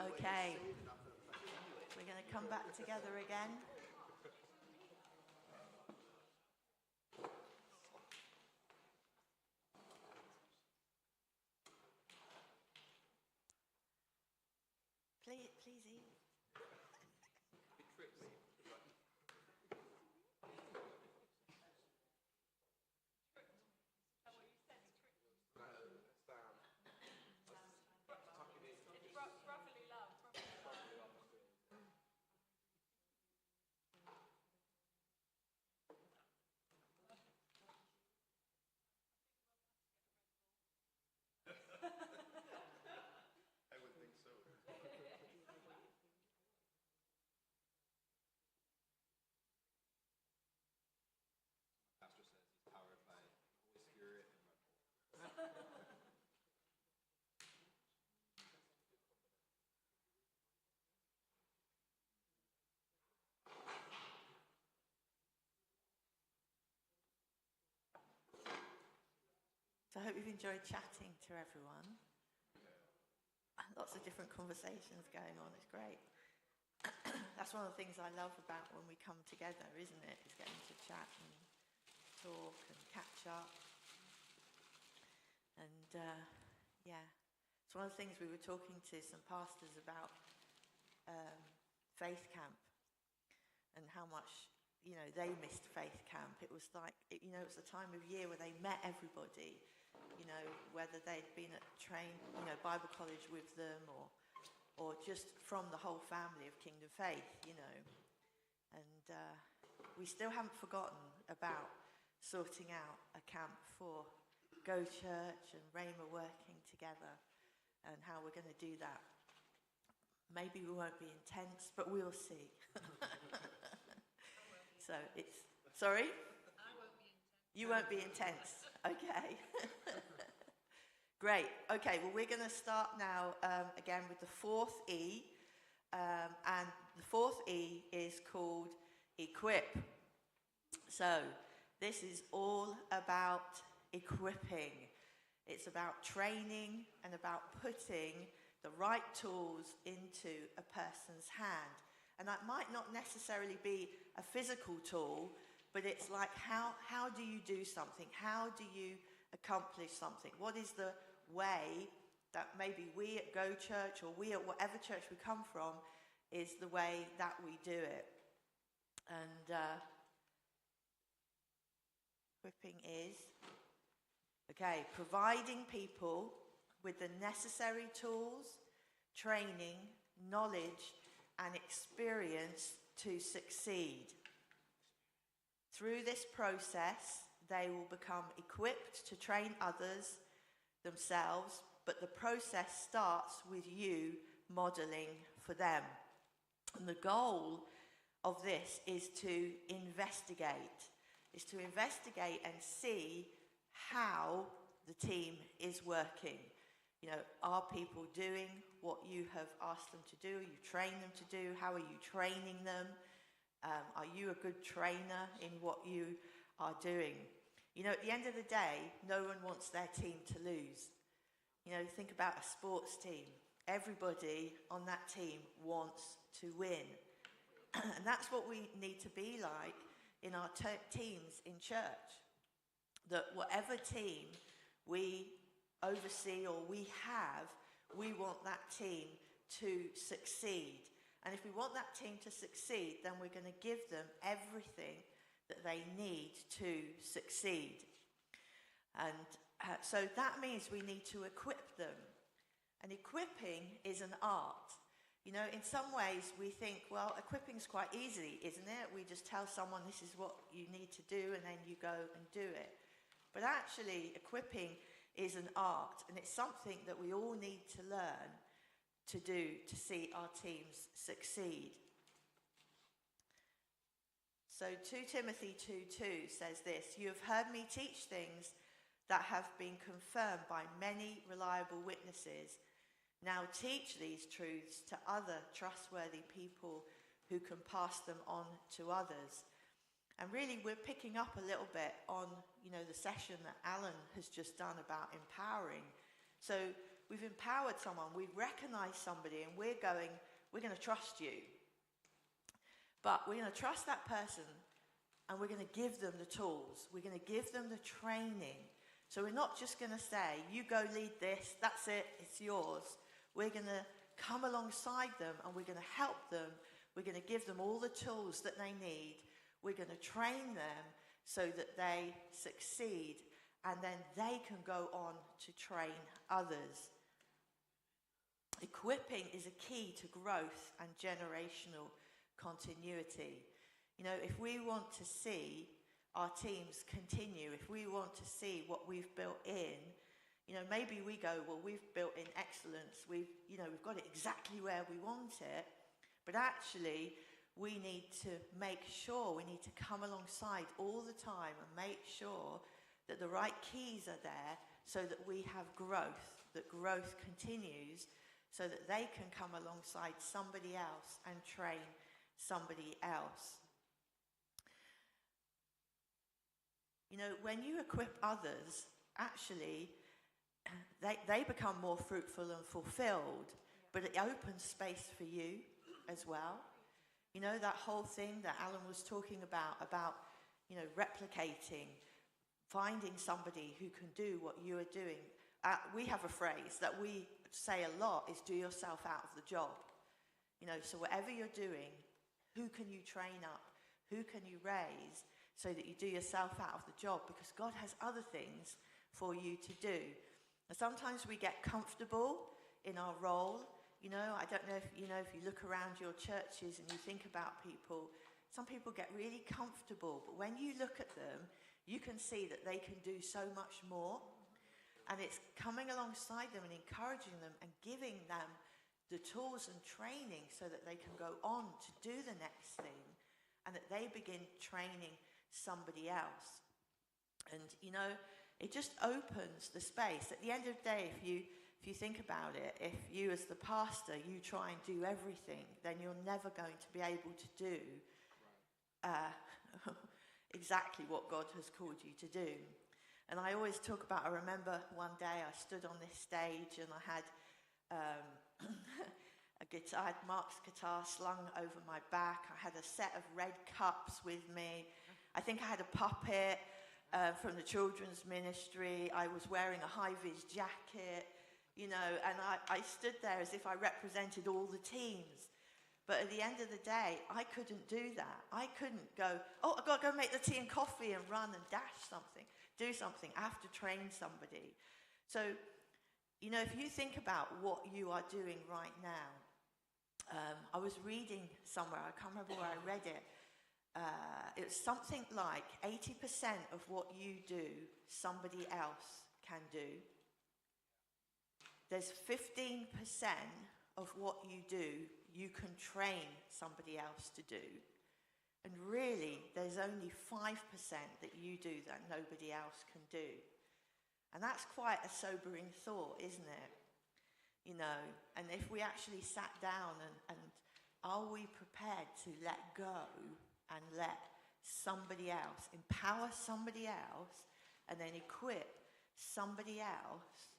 Okay, we're going to come back together again. Please, eat. So I hope you've enjoyed chatting to everyone. Lots of different conversations going on. It's great. That's one of the things I love about when we come together, isn't it? Is getting to chat and talk and catch up. And yeah, it's one of the things we were talking to some pastors about faith camp and how much, they missed faith camp. It was like, it was the time of year where they met everybody, whether they'd been at Bible college with them or just from the whole family of Kingdom Faith, And we still haven't forgotten about sorting out a camp for GoChurch and Rhema working together and how we're going to do that. Maybe we won't be intense, but we'll see. So it's... Sorry? I won't be intense. You won't be intense. Okay. Great. Okay, well, we're going to start now again with the fourth E. And the fourth E is called equip. So this is all about equipping. It's about training and about putting the right tools into a person's hand. And that might not necessarily be a physical tool, but it's like how do you do something? How do you accomplish something? What is the way that maybe we at GoChurch or we at whatever church we come from is the way that we do it? And equipping is, providing people with the necessary tools, training, knowledge, and experience to succeed. Through this process, they will become equipped to train others themselves, but the process starts with you modeling for them. And the goal of this is to investigate and see how the team is working. Are people doing what you have asked them to do? You train them to do? How are you training them? Are you a good trainer in what you are doing? At the end of the day, no one wants their team to lose. Think about a sports team. Everybody on that team wants to win. And that's what we need to be like in our teams in church. That whatever team we oversee or we have, we want that team to succeed. And if we want that team to succeed, then we're going to give them everything that they need to succeed. And so that means we need to equip them. And equipping is an art. In some ways we think, well, equipping's quite easy, isn't it? We just tell someone this is what you need to do and then you go and do it. But actually, equipping is an art, and it's something that we all need to learn to do to see our teams succeed. So 2 Timothy 2:2 says this: "You have heard me teach things that have been confirmed by many reliable witnesses. Now teach these truths to other trustworthy people who can pass them on to others." And really, we're picking up a little bit on, the session that Alan has just done about empowering. So we've empowered someone, we've recognized somebody, and we're going to trust you. But we're going to trust that person, and we're going to give them the tools. We're going to give them the training. So we're not just going to say, you go lead this, that's it, it's yours. We're going to come alongside them, and we're going to help them. We're going to give them all the tools that they need. We're going to train them so that they succeed, and then they can go on to train others. Equipping is a key to growth and generational continuity. You know, if we want to see our teams continue, if we want to see what we've built in, you know, maybe we go, well, we've built in excellence, we've got it exactly where we want it, but actually we need to make sure, we need to come alongside all the time and make sure that the right keys are there so that we have growth, that growth continues, so that they can come alongside somebody else and train somebody else. You know, when you equip others, actually, they become more fruitful and fulfilled, but it opens space for you as well. You know, that whole thing that Alan was talking about, you know, replicating, finding somebody who can do what you are doing. We have a phrase that we say a lot is do yourself out of the job. You know, so whatever you're doing, who can you train up? Who can you raise so that you do yourself out of the job? Because God has other things for you to do. And sometimes we get comfortable in our role. You know, I don't know if you look around your churches and you think about people, some people get really comfortable, but when you look at them, you can see that they can do so much more. And it's coming alongside them and encouraging them and giving them the tools and training so that they can go on to do the next thing and that they begin training somebody else. And, you know, it just opens the space. At the end of the day, if you think about it, if you as the pastor, you try and do everything, then you're never going to be able to do exactly what God has called you to do. And I always talk about, I remember one day I stood on this stage and I had a guitar, I had Mark's guitar slung over my back. I had a set of red cups with me. I think I had a puppet from the children's ministry. I was wearing a high-vis jacket, you know, and I stood there as if I represented all the teams. But at the end of the day, I couldn't do that. I couldn't go, I've got to go make the tea and coffee and run and dash something, do something. I have to train somebody. So, you know, if you think about what you are doing right now, I was reading somewhere, I can't remember where I read it. It was something like 80% of what you do, somebody else can do. There's 15% of what you do, you can train somebody else to do. And really, there's only 5% that you do that nobody else can do. And that's quite a sobering thought, isn't it? You know, and if we actually sat down and are we prepared to let go and let somebody else, empower somebody else, and then equip somebody else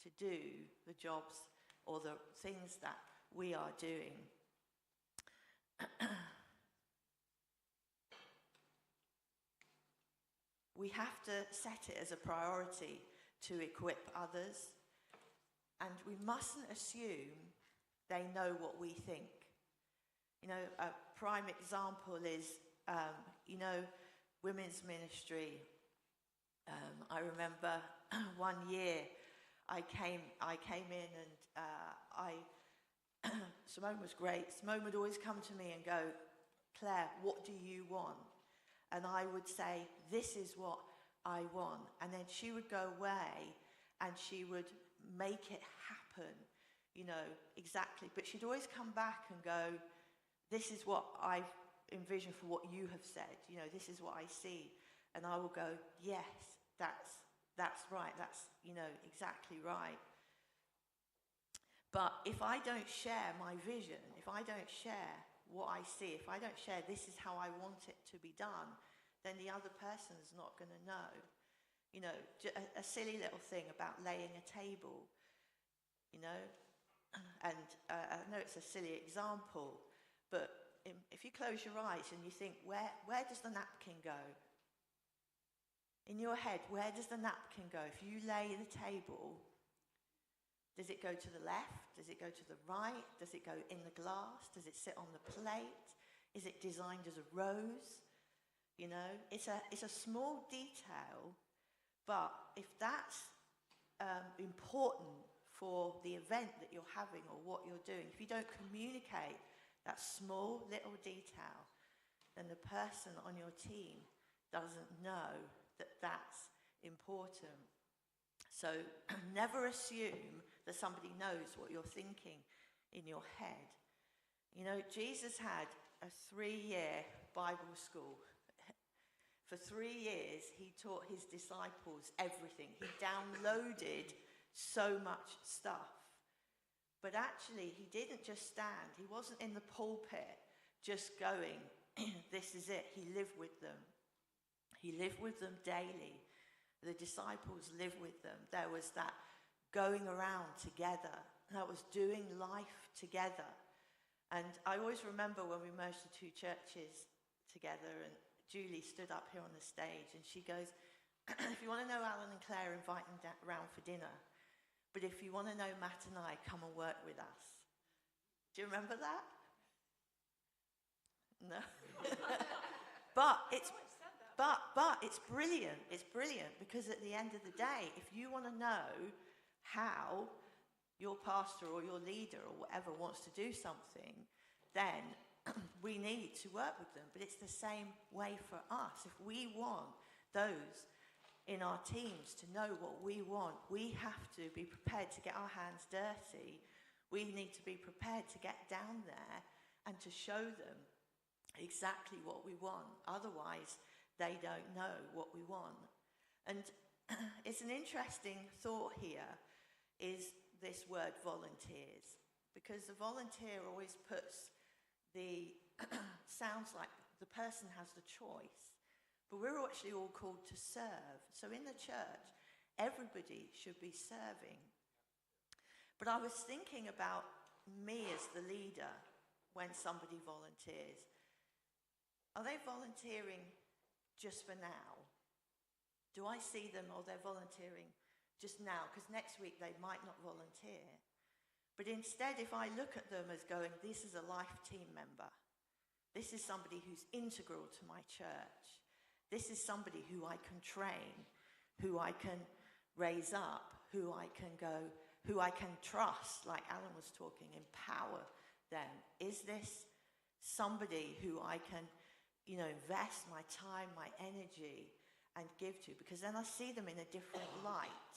to do the jobs or the things that we are doing. We have to set it as a priority to equip others, and we mustn't assume they know what we think. You know, a prime example is, you know, women's ministry. I remember one year I came in and Simone was great. Simone would always come to me and go, Claire, what do you want? And I would say, this is what I want. And then she would go away and she would make it happen, you know, exactly. But she'd always come back and go, this is what I envision for what you have said. You know, this is what I see. And I will go, yes, that's right. That's, you know, exactly right. But if I don't share my vision, if I don't share what I see, if I don't share this is how I want it to be done, then the other person's not going to know. You know, a silly little thing about laying a table. you know. And I know it's a silly example, but if you close your eyes and you think, where does the napkin go? In your head, where does the napkin go? If you lay the table, does it go to the left? Does it go to the right? Does it go in the glass? Does it sit on the plate? Is it designed as a rose? You know, it's a small detail, but if that's important for the event that you're having or what you're doing, if you don't communicate that small little detail, then the person on your team doesn't know that that's important. So never assume that somebody knows what you're thinking in your head. You know, Jesus had a 3-year Bible school. For 3 years, he taught his disciples everything. He downloaded so much stuff. But actually, he didn't just stand. He wasn't in the pulpit just going, this is it. He lived with them. He lived with them daily. The disciples lived with them. There was that going around together. That was doing life together. And I always remember when we merged the two churches together, and Julie stood up here on the stage and she goes, if you want to know Alan and Claire, invite them round for dinner. But if you want to know Matt and I, come and work with us. Do you remember that? No. But it's brilliant. It's brilliant because at the end of the day, if you want to know how your pastor or your leader or whatever wants to do something, then we need to work with them. But it's the same way for us. If we want those in our teams to know what we want, we have to be prepared to get our hands dirty. We need to be prepared to get down there and to show them exactly what we want. Otherwise, they don't know what we want. And it's an interesting thought here is this word volunteers, because the volunteer always puts the sounds like the person has the choice, but we're actually all called to serve. So in the church, everybody should be serving. But I was thinking about me as the leader when somebody volunteers. Are they volunteering just for now? Do I see them, or they're volunteering just now? Because next week they might not volunteer. But instead, if I look at them as going, this is a life team member. This is somebody who's integral to my church. This is somebody who I can train, who I can raise up, who I can trust, like Alan was talking, empower them. Is this somebody who I can, invest my time, my energy, and give to? Because then I see them in a different light.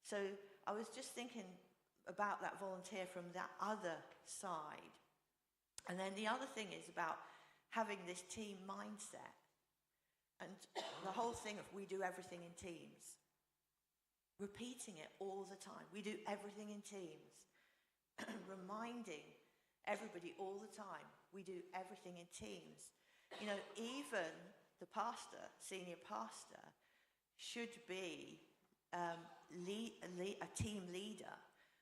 So I was just thinking about that volunteer from that other side. And then the other thing is about having this team mindset. And the whole thing of we do everything in teams. Repeating it all the time. We do everything in teams. Reminding everybody all the time. We do everything in teams. Even the pastor, senior pastor, should be a team leader,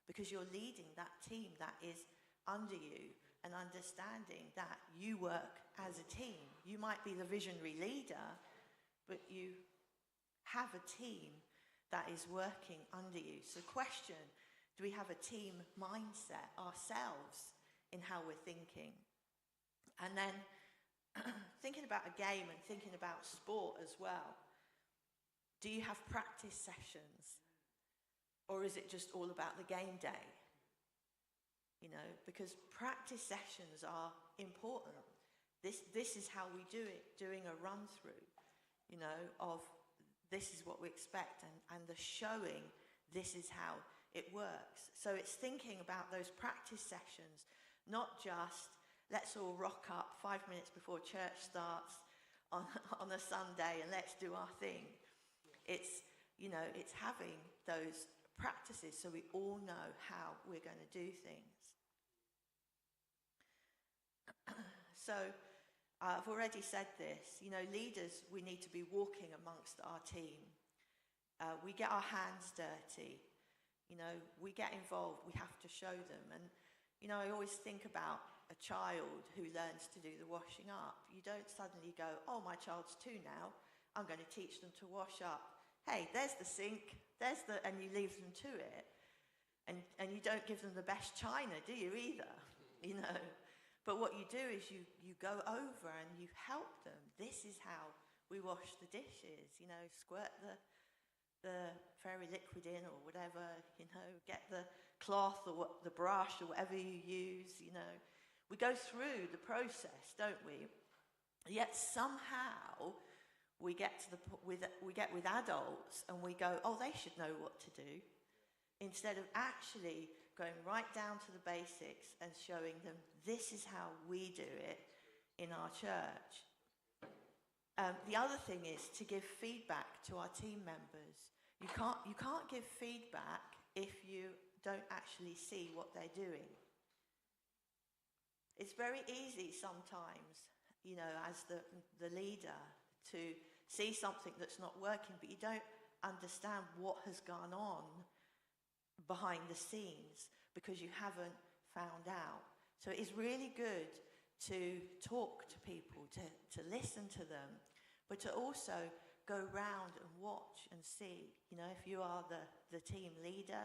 because you're leading that team that is under you and understanding that you work as a team. You might be the visionary leader, but you have a team that is working under you. So question, do we have a team mindset ourselves in how we're thinking? And then thinking about a game and thinking about sport as well. Do you have practice sessions? Or is it just all about the game day? Because practice sessions are important. This is how we do it, doing a run through, of this is what we expect, and the showing this is how it works. So it's thinking about those practice sessions, not just let's all rock up 5 minutes before church starts on a Sunday and let's do our thing. It's having those practices so we all know how we're going to do things. So I've already said this, leaders, we need to be walking amongst our team. We get our hands dirty. we get involved, we have to show them. And, I always think about a child who learns to do the washing up. You don't suddenly go, oh, my child's 2 now, I'm going to teach them to wash up. Hey, there's the sink, and you leave them to it. And you don't give them the best china, do you, either? But what you do is you go over and you help them. This is how we wash the dishes, squirt the fairy liquid in or whatever, get the cloth or the brush or whatever you use, We go through the process, don't we? Yet somehow we get with adults and we go, oh, they should know what to do, instead of actually going right down to the basics and showing them this is how we do it in our church. The other thing is to give feedback to our team members. You can't give feedback if you don't actually see what they're doing. It's very easy sometimes, as the leader, to see something that's not working, but you don't understand what has gone on behind the scenes because you haven't found out. So it is really good to talk to people, to listen to them, but to also go round and watch and see, if you are the team leader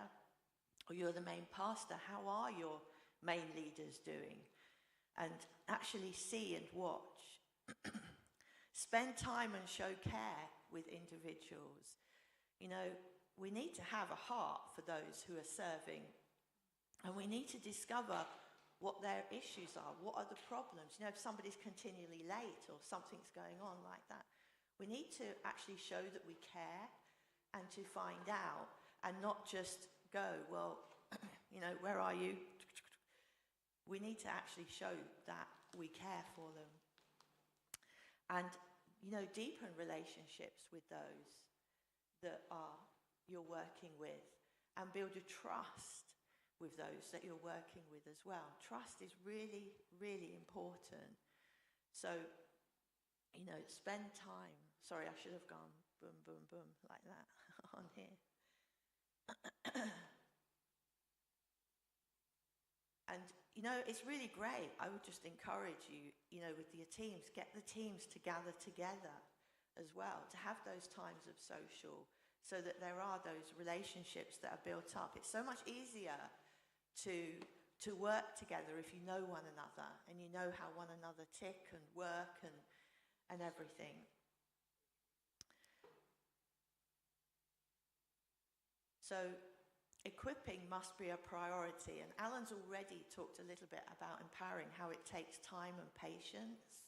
or you're the main pastor, how are your main leaders doing? And actually see and watch. Spend time and show care with individuals. We need to have a heart for those who are serving. And we need to discover what their issues are. What are the problems? If somebody's continually late or something's going on like that, we need to actually show that we care and to find out and not just go, well, where are you? We need to actually show that we care for them. And, deepen relationships with those that you're working with and build a trust with those that you're working with as well. Trust is really, really important. So, spend time. Sorry, I should have gone boom, boom, boom like that on here. And, it's really great. I would just encourage you, with your teams, get the teams to gather together as well, to have those times of social, so that there are those relationships that are built up. It's so much easier to work together if you know one another and you know how one another tick and work and everything. So equipping must be a priority, and Alan's already talked a little bit about empowering, how it takes time and patience.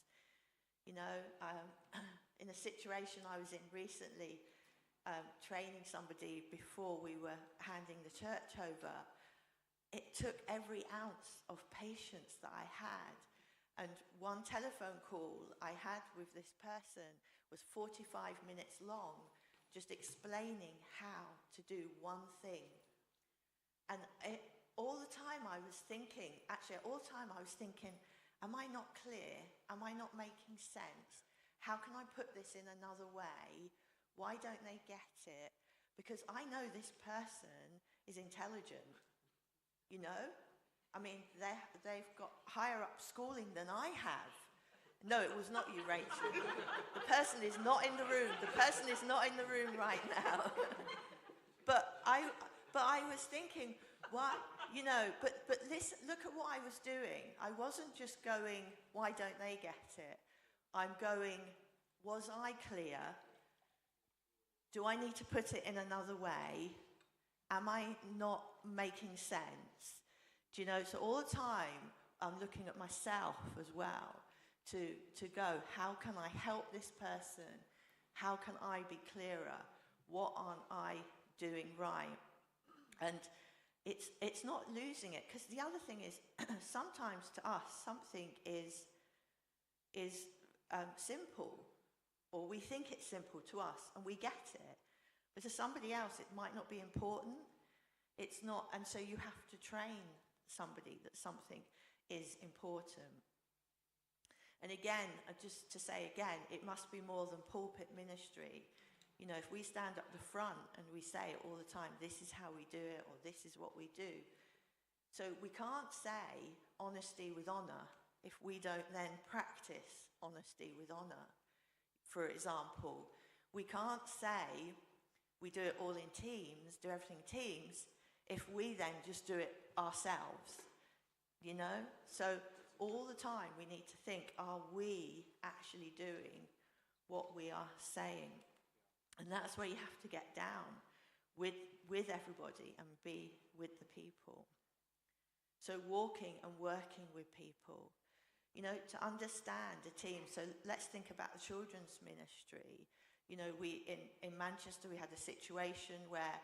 In a situation I was in recently, training somebody before we were handing the church over, it took every ounce of patience that I had. And one telephone call I had with this person was 45 minutes long, just explaining how to do one thing. And all the time I was thinking, am I not clear? Am I not making sense? How can I put this in another way? Why don't they get it? Because I know this person is intelligent, they've got higher up schooling than I have. No, it was not you, Rachel. The person is not in the room. The person is not in the room right now. But I was thinking, what, but listen, look at what I was doing. I wasn't just going, why don't they get it? I'm going, was I clear? Do I need to put it in another way? Am I not making sense? So all the time I'm looking at myself as well to go, how can I help this person? How can I be clearer? What aren't I doing right? And it's not losing it, because the other thing is sometimes to us something is simple, or we think it's simple to us and we get it, but to somebody else it might not be important. It's not, and so you have to train somebody that something is important. And again, just to say again, it must be more than pulpit ministry. If we stand up the front and we say all the time, this is how we do it, or this is what we do. So we can't say honesty with honor if we don't then practice honesty with honor. For example, we can't say we do it all in teams, do everything in teams, if we then just do it ourselves, So all the time we need to think, are we actually doing what we are saying? And that's where you have to get down with everybody and be with the people. So walking and working with people, to understand a team. So let's think about the children's ministry. We in Manchester, we had a situation where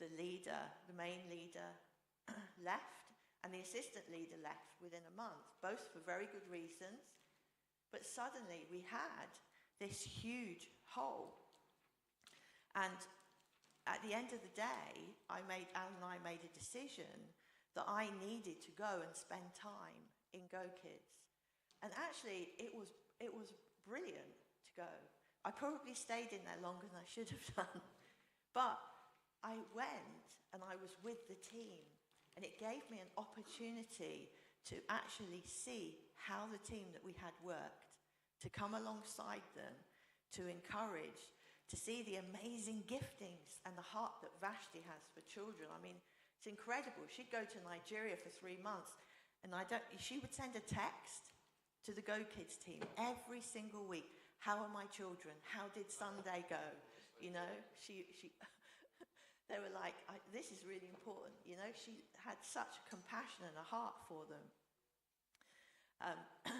the main leader left, and the assistant leader left within a month, both for very good reasons. But suddenly we had this huge hole. And at the end of the day, Alan and I made a decision that I needed to go and spend time in GoKids. And actually, it was brilliant to go. I probably stayed in there longer than I should have done. But I went and I was with the team. And it gave me an opportunity to actually see how the team that we had worked, to come alongside them, to encourage, to see the amazing giftings and the heart that Vashti has for children. I mean, it's incredible. She'd go to Nigeria for 3 months, and she would send a text to the GoKids team every single week. How are my children? How did Sunday go? They were like, this is really important. She had such compassion and a heart for them.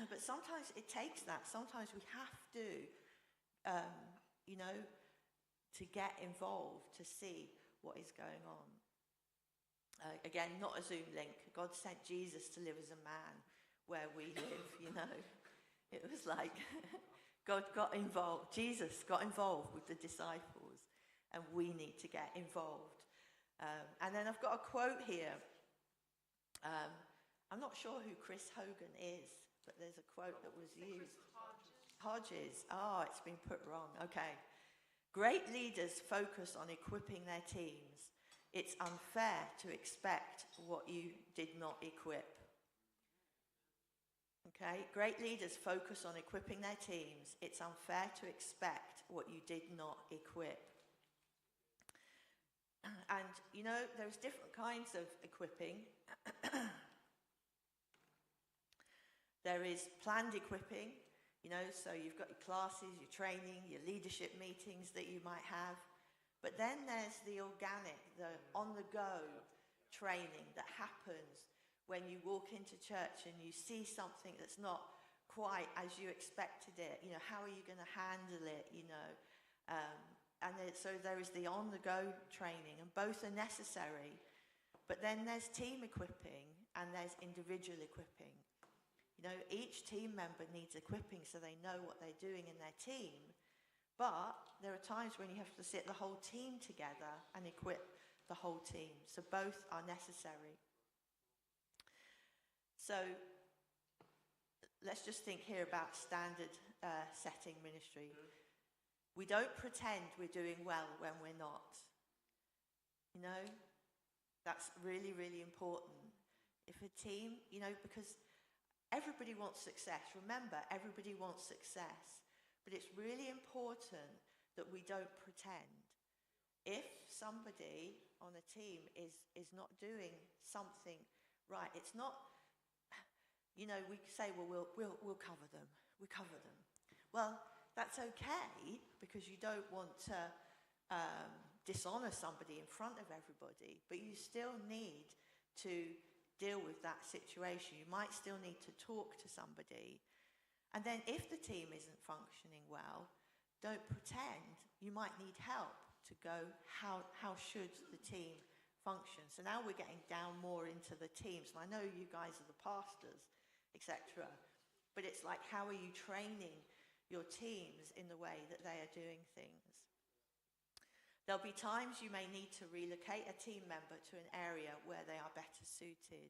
But sometimes it takes that. Sometimes we have to, to get involved, to see what is going on. Again, not a Zoom link. God sent Jesus to live as a man where we live, It was like God got involved. Jesus got involved with the disciples. And we need to get involved. And then I've got a quote here. I'm not sure who Chris Hogan is, but there's a quote that was used. Hodges. It's been put wrong. Okay. Great leaders focus on equipping their teams. It's unfair to expect what you did not equip. Okay. Great leaders focus on equipping their teams. It's unfair to expect what you did not equip. And, there's different kinds of equipping. There is planned equipping, so you've got your classes, your training, your leadership meetings that you might have. But then there's the organic, the on-the-go training that happens when you walk into church and you see something that's not quite as you expected it. How are you going to handle it, so there is the on-the-go training, and both are necessary. But then there's team equipping and there's individual equipping. Each team member needs equipping so they know what they're doing in their team. But there are times when you have to sit the whole team together and equip the whole team. So both are necessary. So let's just think here about standard setting ministry. We don't pretend we're doing well when we're not. That's really, really important. If a team, because everybody wants success. Remember, everybody wants success. But it's really important that we don't pretend. If somebody on a team is not doing something right, it's not, we say, well, we'll cover them. We cover them. Well, that's okay, because you don't want to dishonor somebody in front of everybody, but you still need to deal with that situation. You might still need to talk to somebody. And then if the team isn't functioning well, don't pretend. You might need help to go, how should the team function? So now we're getting down more into the teams. And I know you guys are the pastors, etc. But it's like, how are you training your teams in the way that they are doing things? There'll be times you may need to relocate a team member to an area where they are better suited.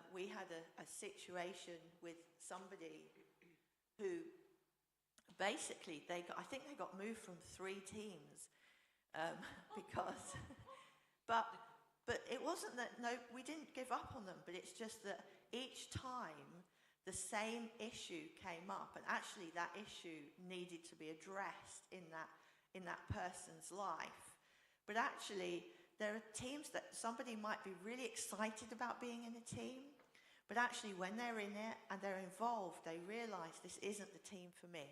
We had a situation with somebody who basically, I think they got moved from 3 teams because, but it wasn't that, no, we didn't give up on them, but it's just that each time the same issue came up, and actually that issue needed to be addressed in that person's life. But actually, there are teams that somebody might be really excited about being in a team, but actually when they're in it and they're involved, they realize this isn't the team for me.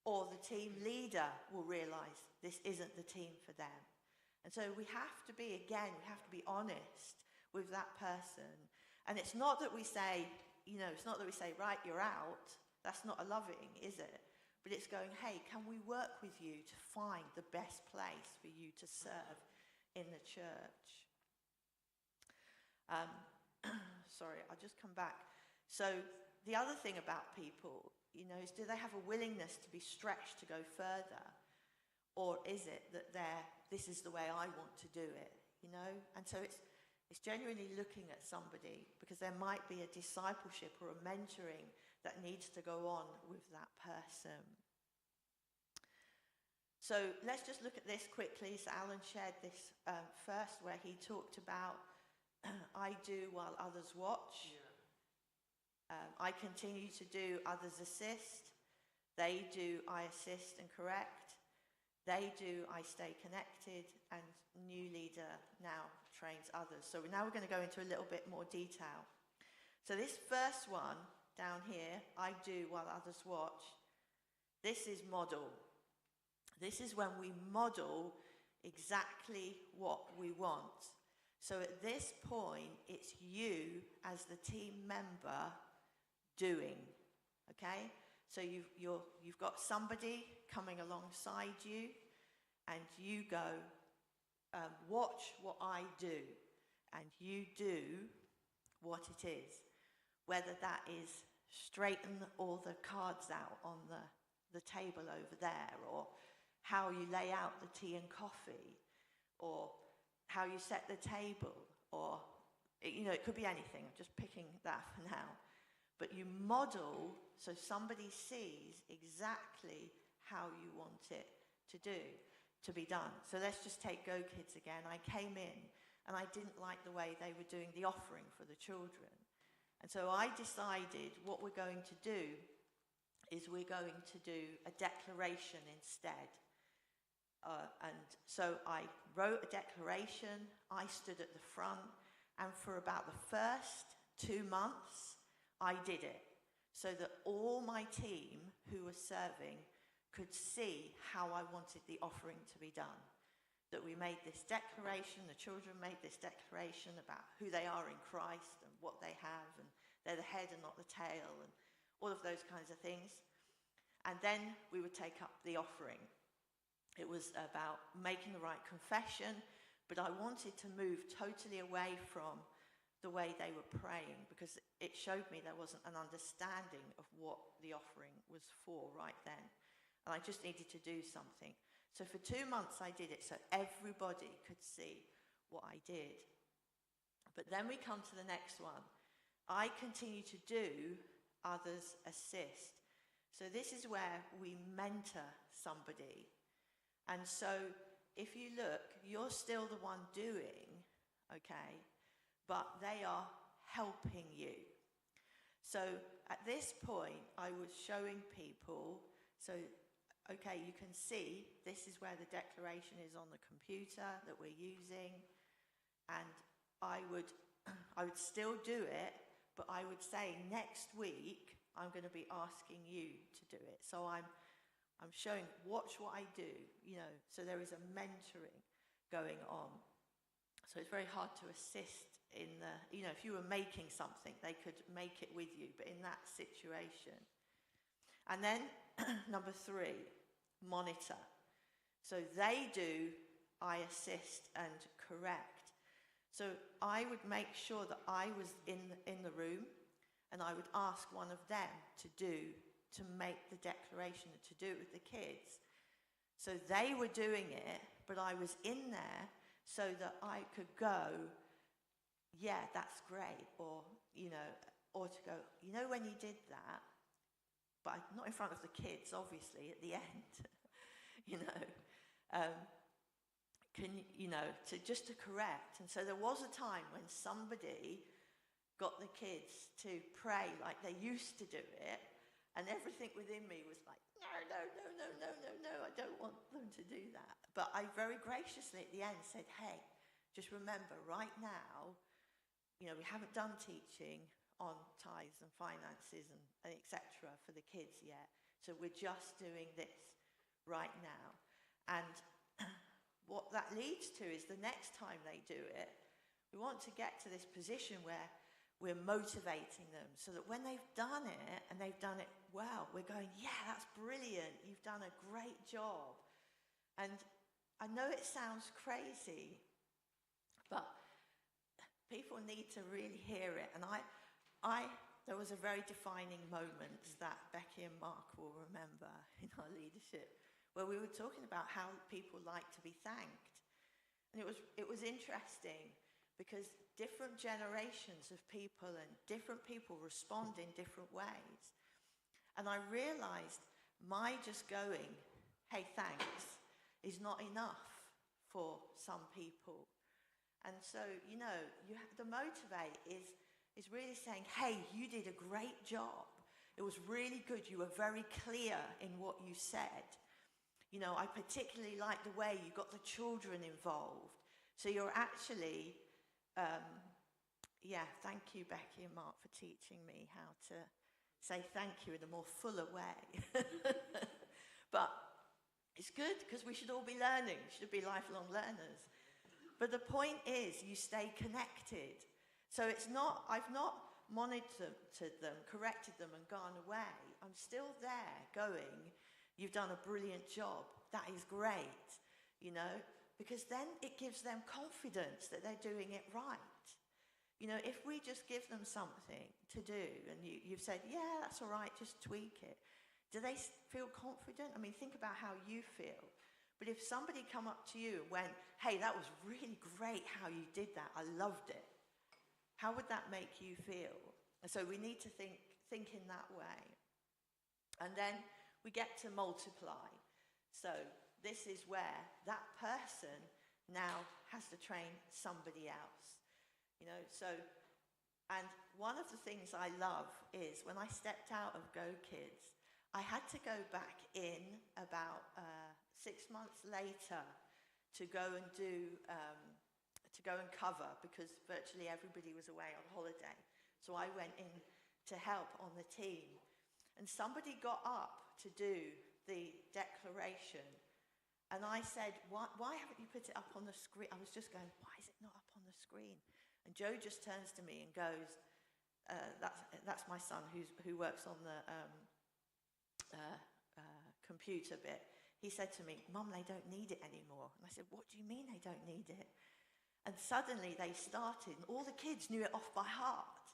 Or the team leader will realize this isn't the team for them. And so we have to be honest with that person. And it's not that we say, right, you're out. That's not a loving, is it? But it's going, hey, can we work with you to find the best place for you to serve in the church? Sorry, I'll just come back. So the other thing about people, is do they have a willingness to be stretched to go further? Or is it that this is the way I want to do it, And so it's genuinely looking at somebody, because there might be a discipleship or a mentoring that needs to go on with that person. So let's just look at this quickly. So Alan shared this first, where he talked about I do while others watch. Yeah. I continue to do, others assist. They do, I assist and correct. They do, I stay connected. And new leader now trains others. So now we're going to go into a little bit more detail. So this first one down here, I do while others watch, this is model. This is when we model exactly what we want. So at this point, it's you as the team member doing, okay? So you've got somebody coming alongside you, and you go, watch what I do, and you do what it is. Whether that is straighten all the cards out on the table over there, or how you lay out the tea and coffee, or how you set the table, or, it could be anything. I'm just picking that for now. But you model so somebody sees exactly how you want it to be done. So let's just take Go Kids again. I came in and I didn't like the way they were doing the offering for the children. And so I decided what we're going to do is we're going to do a declaration instead. And so I wrote a declaration, I stood at the front, and for about the first 2 months, I did it, so that all my team who were serving could see how I wanted the offering to be done. That we made this declaration, the children made this declaration about who they are in Christ and what they have, and they're the head and not the tail, and all of those kinds of things. And then we would take up the offering. It was about making the right confession, but I wanted to move totally away from the way they were praying, because it showed me there wasn't an understanding of what the offering was for right then. And I just needed to do something. So for 2 months I did it so everybody could see what I did. But then we come to the next one. I continue to do, others assist. So this is where we mentor somebody. And so if you look, you're still the one doing, okay, but they are helping you. So at this point, I was showing people, so, okay, you can see this is where the declaration is on the computer that we're using, and I would still do it, but I would say next week I'm going to be asking you to do it. So I'm showing, watch what I do, so there is a mentoring going on. So it's very hard to assist in if you were making something, they could make it with you, but in that situation. And then number 3, monitor. So they do, I assist and correct. So I would make sure that I was in the room, and I would ask one of them to make the declaration, to do it with the kids. So they were doing it, but I was in there so that I could go, yeah, that's great, or to go, when you did that, but not in front of the kids, obviously, at the end, to correct. And so there was a time when somebody got the kids to pray like they used to do it, and everything within me was like, no, I don't want them to do that. But I very graciously at the end said, hey, just remember, right now, we haven't done teaching on tithes and finances and etc. for the kids yet. So we're just doing this right now. And what that leads to is the next time they do it, we want to get to this position where we're motivating them so that when they've done it and they've done it well, we're going, yeah, that's brilliant. You've done a great job. And I know it sounds crazy, but people need to really hear it. And there was a very defining moment that Becky and Mark will remember in our leadership, where we were talking about how people like to be thanked. And it was interesting because different generations of people and different people respond in different ways. And I realized my just going, hey, thanks, is not enough for some people. And so, you have to motivate is really saying, hey, you did a great job. It was really good. You were very clear in what you said. I particularly like the way you got the children involved. So you're actually, thank you, Becky and Mark, for teaching me how to say thank you in a more fuller way. But it's good because we should all be learning. We should be lifelong learners. But the point is you stay connected. So I've not monitored them, corrected them and gone away. I'm still there going, you've done a brilliant job. That is great, because then it gives them confidence that they're doing it right. If we just give them something to do and you've said, yeah, that's all right, just tweak it. Do they feel confident? I mean, think about how you feel. But if somebody come up to you and went, hey, that was really great how you did that, I loved it, how would that make you feel? And so we need to think in that way. And then we get to multiply. So this is where that person now has to train somebody else. And one of the things I love is when I stepped out of Go Kids, I had to go back in about 6 months later to go and cover because virtually everybody was away on holiday. So I went in to help on the team. And somebody got up to do the declaration. And I said, why haven't you put it up on the screen? I was just going, why is it not up on the screen? And Joe just turns to me and goes, that's my son who works on the computer bit. He said to me, Mum, they don't need it anymore. And I said, what do you mean they don't need it? And suddenly they started, and all the kids knew it off by heart.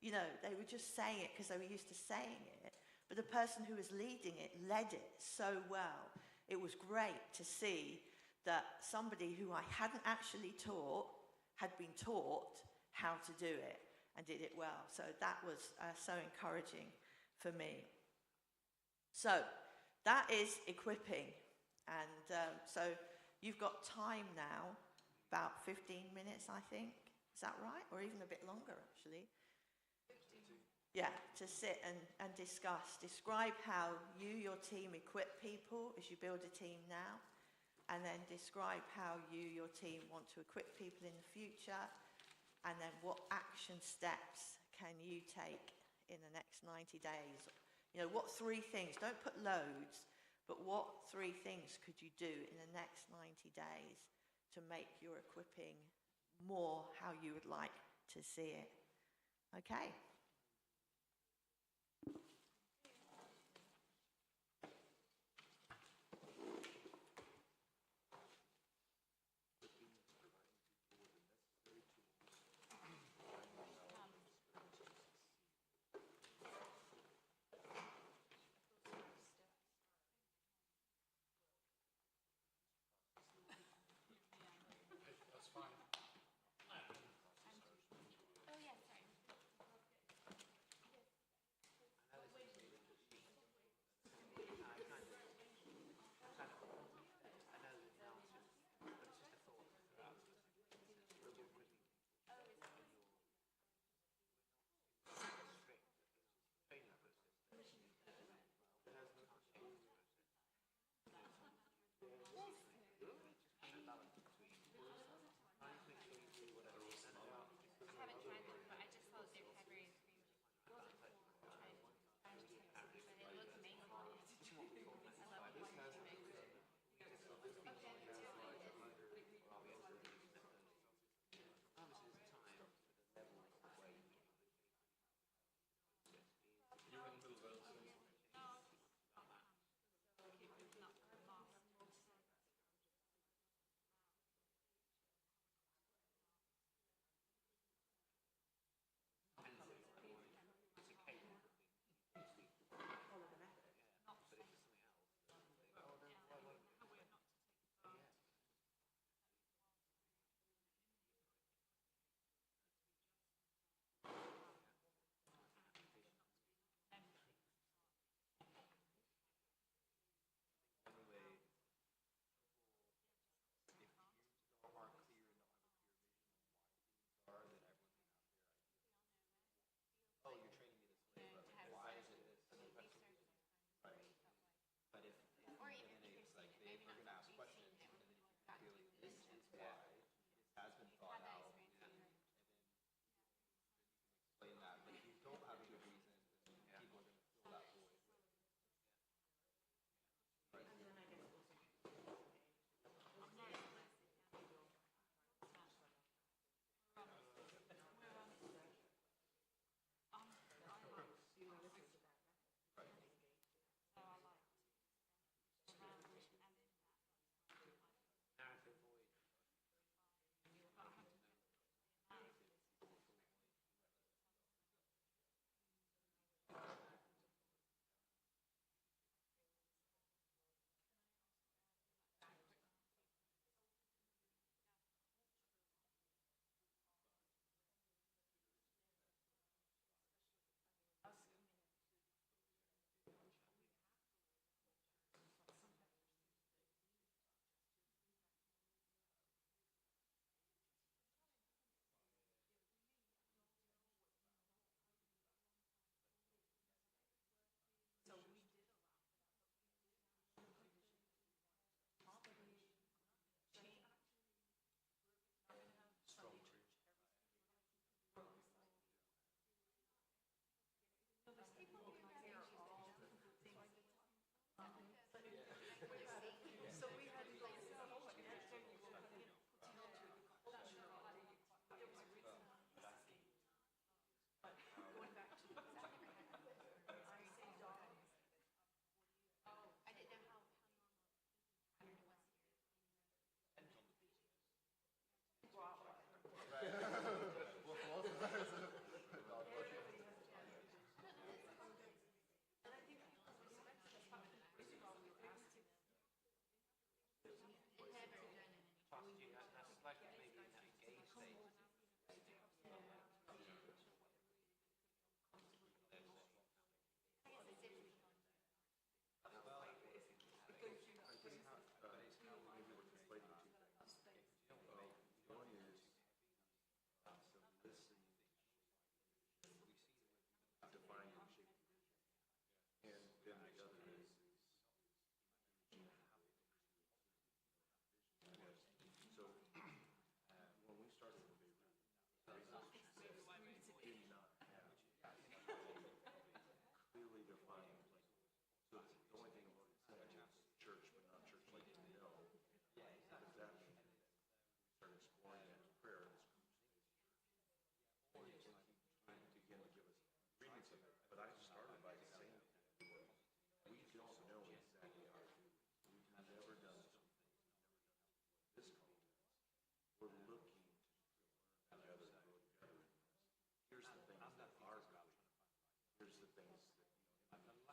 They were just saying it because they were used to saying it. But the person who was leading it led it so well. It was great to see that somebody who I hadn't actually taught had been taught how to do it and did it well. So that was so encouraging for me. So that is equipping. And so you've got time now, about 15 minutes, I think. Is that right? Or even a bit longer, actually. 15. Yeah, to sit and discuss. Describe how you, your team, equip people as you build a team now. And then describe how you, your team, want to equip people in the future. And then what action steps can you take in the next 90 days? What 3 things, don't put loads, but what 3 things could you do in the next 90 days to make your equipping more how you would like to see it? Okay.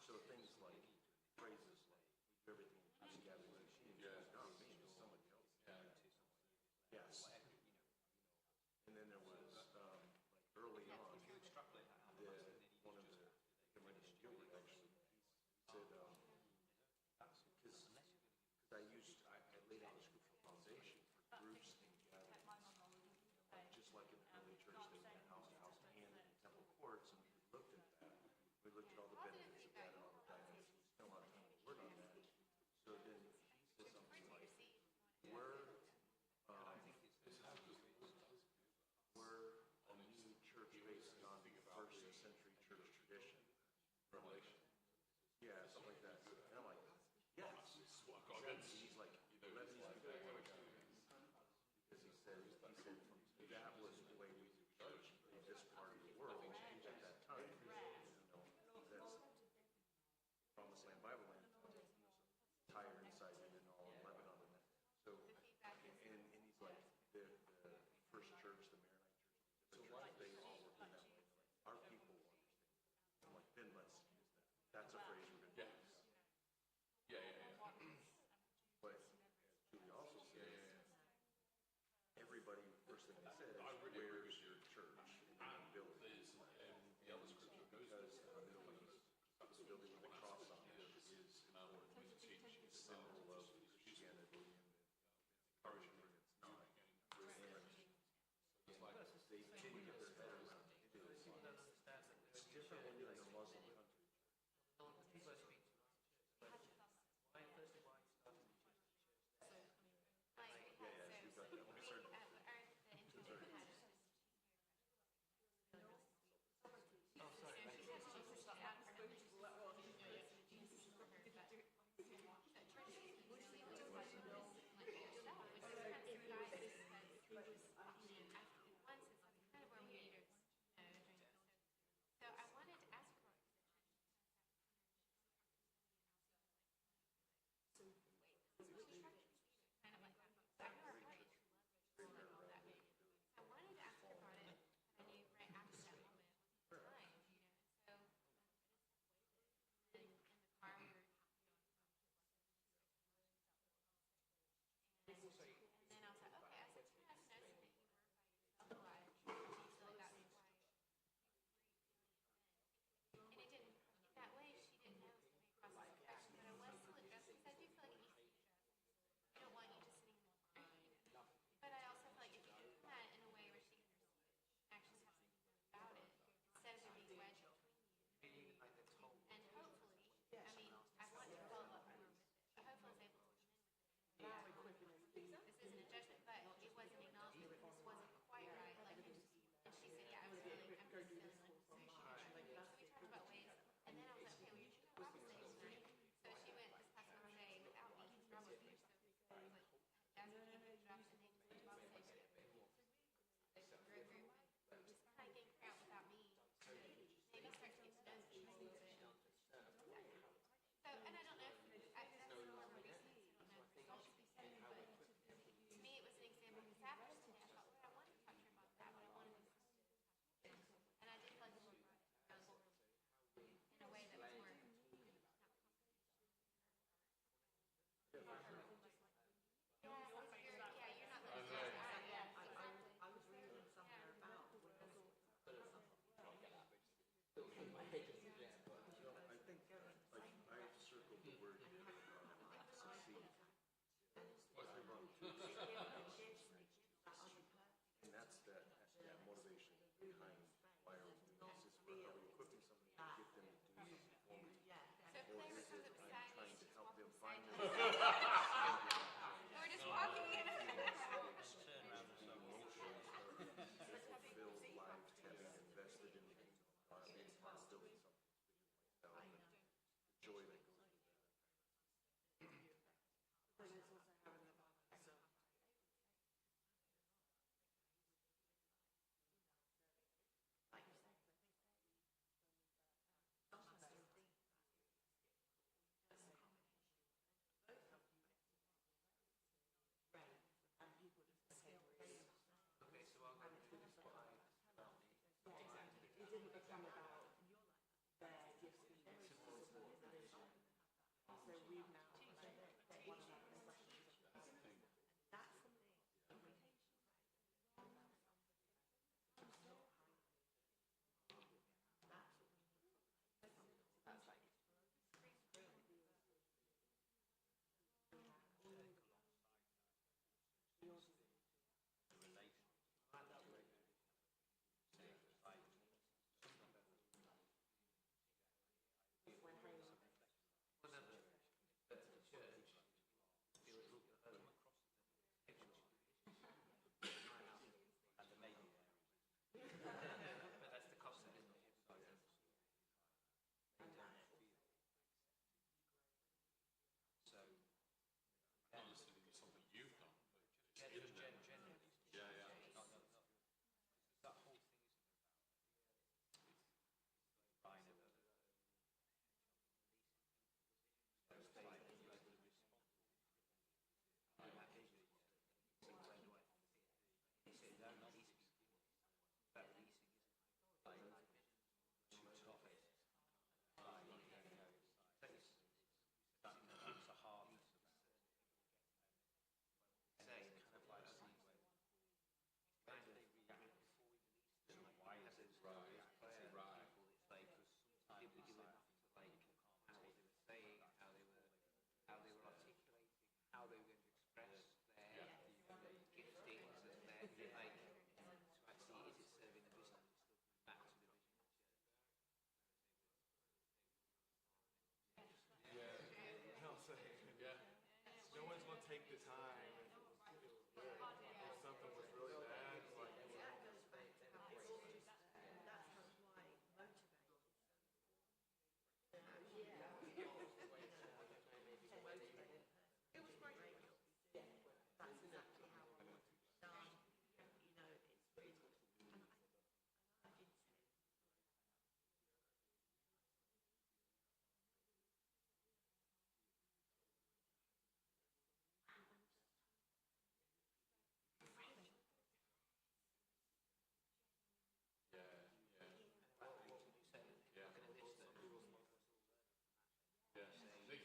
So things like phrases like "we do everything through scattering machine." Yeah, it's not me; it's somebody else. Yes. And then there was like early on, one of the Gilbert actually said because I laid out a scriptural foundation for groups and gatherings, just like in the early church, they went house to house and in temple courts, and we looked at that. We looked at all the benefits of that and all the dynamics. We spent a lot of time to work on that. So then he said something like, we're a new church based on the first century church tradition. Revelation. Yeah, something like that. And I'm like, yes. And he's like, let me go. Because he said that was the way we do church in this part of the world at that time. That's Promised Land, Bible Land, Tyre and Sidon and all, Lebanon and that. So, and he's like, the first church, the Maronite church, they all work in that way. Our people will understand. I'm like, then let's use that. That's a phrase we're going to use. Yeah. But as Julie also said, everybody, first thing they said is, where's your church in the building? And the other scripture goes because the Middle East, the building with the cross on it is important. It's a symbol of Christianity and encouragement. It's not. They didn't get their head around it. It's different when you're in a Muslim country. the time, and it was good. If something was really bad, like it was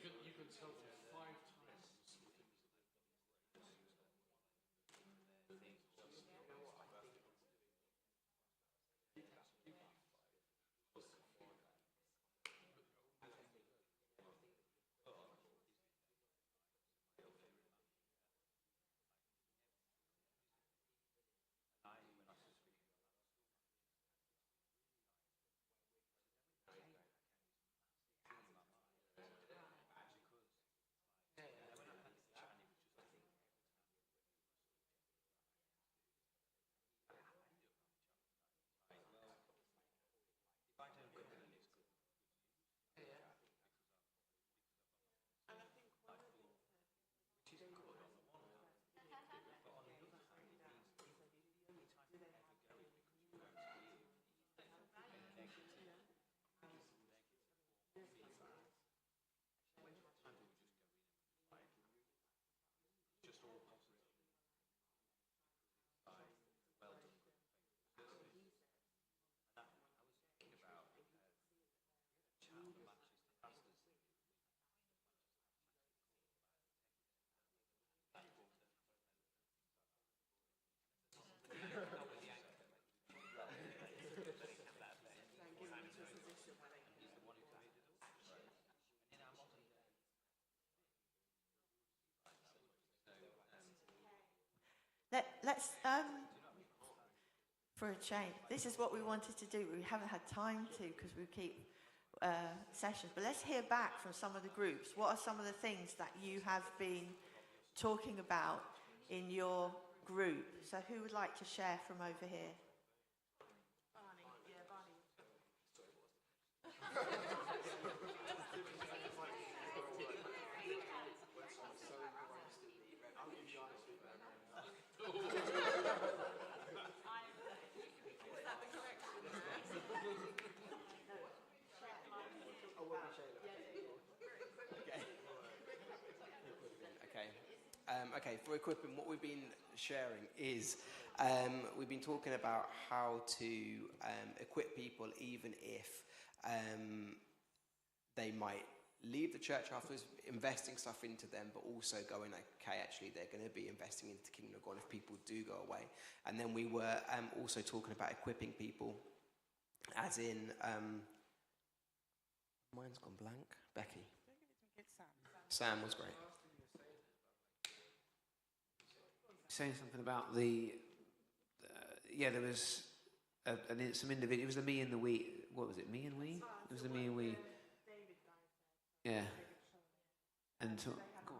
you could tell them 5 times. Let's, for a change, this is what we wanted to do. We haven't had time to because we keep sessions. But let's hear back from some of the groups. What are some of the things that you have been talking about in your group? So who would like to share from over here? Barney. Yeah, Barney. I'll give you honest feedback right now. Is that the correction? Oh, we'll be sharing it. Okay, for equipping, what we've been sharing is we've been talking about how to equip people even if they might leave the church afterwards, investing stuff into them, but also going, okay, actually they're going to be investing into the kingdom of God if people do go away. And then we were also talking about equipping people, as in, mine's gone blank. Becky. Sam was great. Saying something about the there was some individual. It was the me and the we. What was it? Me and we. It was the me and we. Yeah. And so, go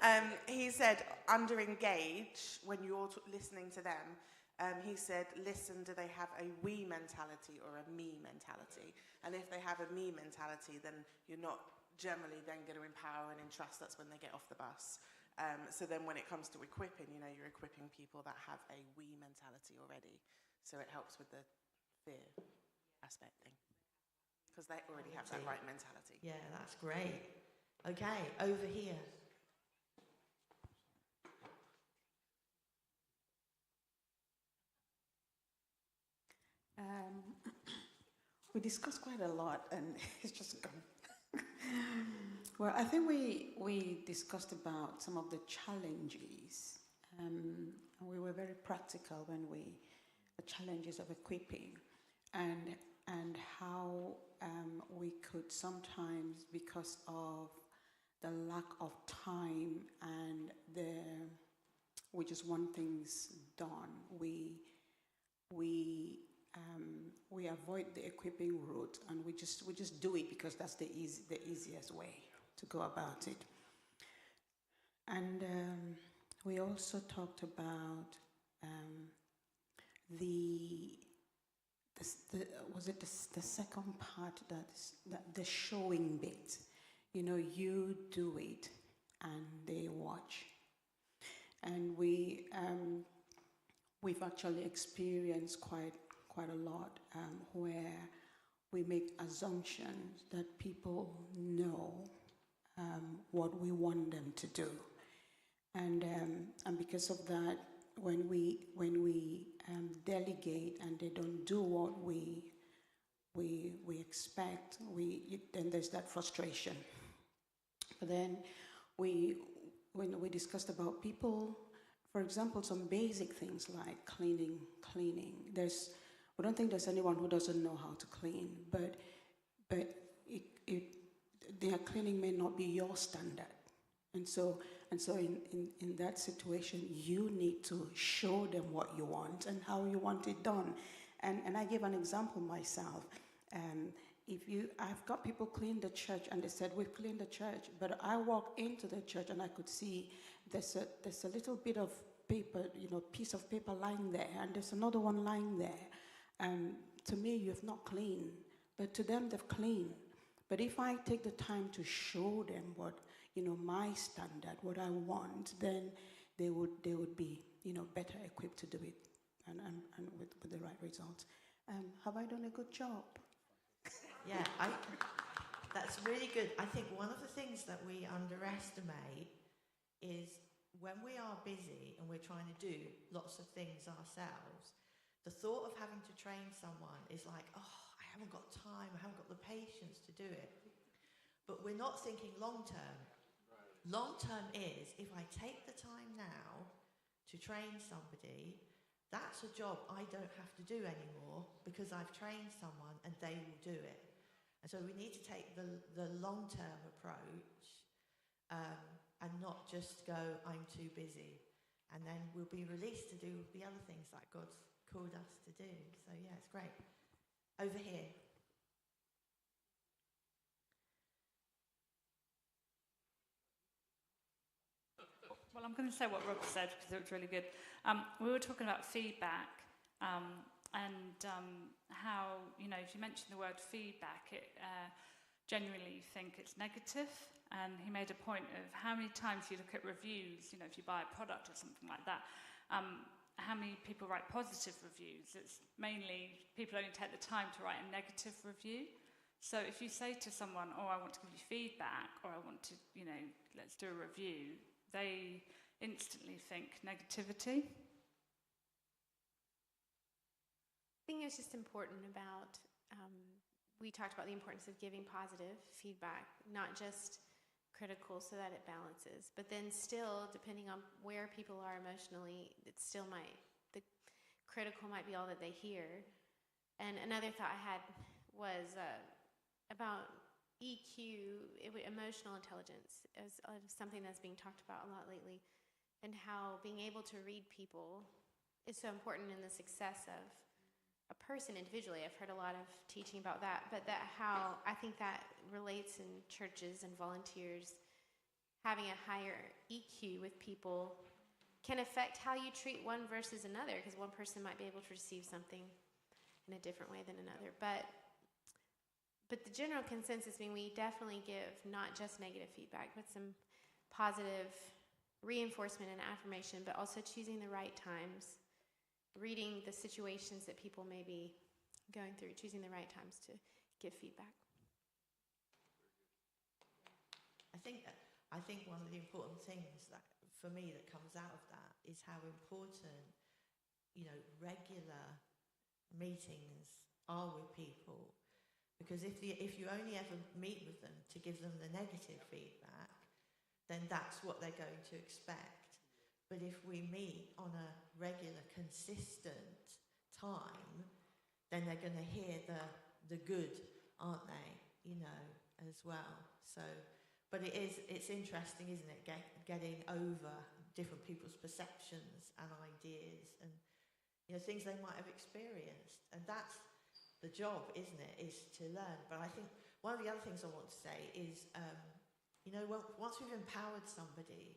on. He said, under engage, when you're listening to them, he said, listen, do they have a we mentality or a me mentality? And if they have a me mentality, then you're not generally then going to empower and entrust. That's when they get off the bus. So then when it comes to equipping, you're equipping people that have a we mentality already. So it helps with the fear aspect thing. Because they already have that right mentality. Yeah, that's great. Okay, over here. We discussed quite a lot, and it's just gone. Well, I think we discussed about some of the challenges, and we were very practical when the challenges of equipping, and how we could sometimes, because of the lack of time and we just want things done, we we avoid the equipping route, and we just do it because that's the easiest way to go about it. And we also talked about the second part, that the showing bit. You do it and they watch. And we've actually experienced quite a lot where we make assumptions that people know what we want them to do, and because of that, when we delegate and they don't do what we expect, then there's that frustration. But then when we discussed about people, for example, some basic things like cleaning. We don't think there's anyone who doesn't know how to clean, but their cleaning may not be your standard, and so in that situation, you need to show them what you want and how you want it done. And I give an example myself. I've got people clean the church, and they said, we've cleaned the church, but I walked into the church and I could see there's a little bit of paper, piece of paper lying there, and there's another one lying there. To me, you've not cleaned, but to them, they've cleaned. But if I take the time to show them what, my standard, what I want, then they would be, better equipped to do it, and with the right results. Have I done a good job? Yeah, that's really good. I think one of the things that we underestimate is when we are busy and we're trying to do lots of things ourselves, the thought of having to train someone is like, oh, I haven't got time, I haven't got the patience to do it. But we're not thinking long term. Long term is, if I take the time now to train somebody, that's a job I don't have to do anymore because I've trained someone and they will do it. And so we need to take the long-term approach and not just go, I'm too busy. And then we'll be released to do the other things that God's called us to do. So yeah, it's great. Over here. Well, I'm going to say what Rob said because it was really good. We were talking about feedback and how, if you mention the word feedback, it generally you think it's negative. And he made a point of how many times you look at reviews, if you buy a product or something like that, how many people write positive reviews. It's mainly people only take the time to write a negative review. So if you say to someone, oh, I want to give you feedback, or I want to, let's do a review, they instantly think negativity. I think it's just important about, we talked about the importance of giving positive feedback, not just critical so that it balances, but then still, depending on where people are emotionally, the critical might be all that they hear. And another thought I had was about EQ, emotional intelligence, is something that's being talked about a lot lately, and how being able to read people is so important in the success of a person individually. I've heard a lot of teaching about that, but how I think that relates in churches and volunteers. Having a higher EQ with people can affect how you treat one versus another, because one person might be able to receive something in a different way than another. But the general consensus being we definitely give not just negative feedback, but some positive reinforcement and affirmation, but also choosing the right times, reading the situations that people may be going through, choosing the right times to give feedback. I think one of the important things that, for me, that comes out of that is how important, regular meetings are with people. Because if you only ever meet with them to give them the negative feedback, then that's what they're going to expect. But if we meet on a regular, consistent time, then they're going to hear the good, aren't they? As well. So, but it's interesting, isn't it? Getting over different people's perceptions and ideas, and things they might have experienced. And that's the job, isn't it, is to learn. But I think one of the other things I want to say is, once we've empowered somebody,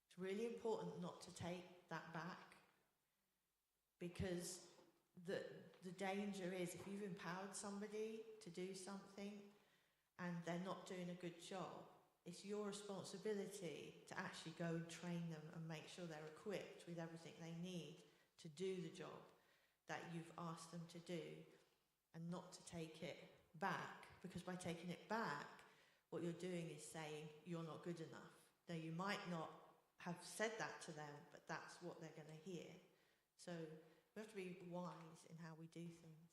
it's really important not to take that back, because the danger is if you've empowered somebody to do something and they're not doing a good job, it's your responsibility to actually go and train them and make sure they're equipped with everything they need to do the job that you've asked them to do, and not to take it back, because by taking it back, what you're doing is saying you're not good enough. Now, you might not have said that to them, but that's what they're going to hear. So we have to be wise in how we do things.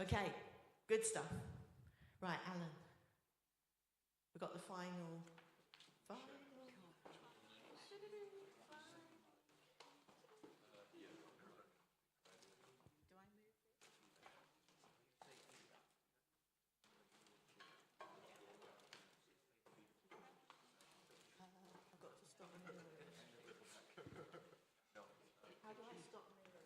Okay, good stuff. Right, Alan. We've got the final. How do I stop mirroring?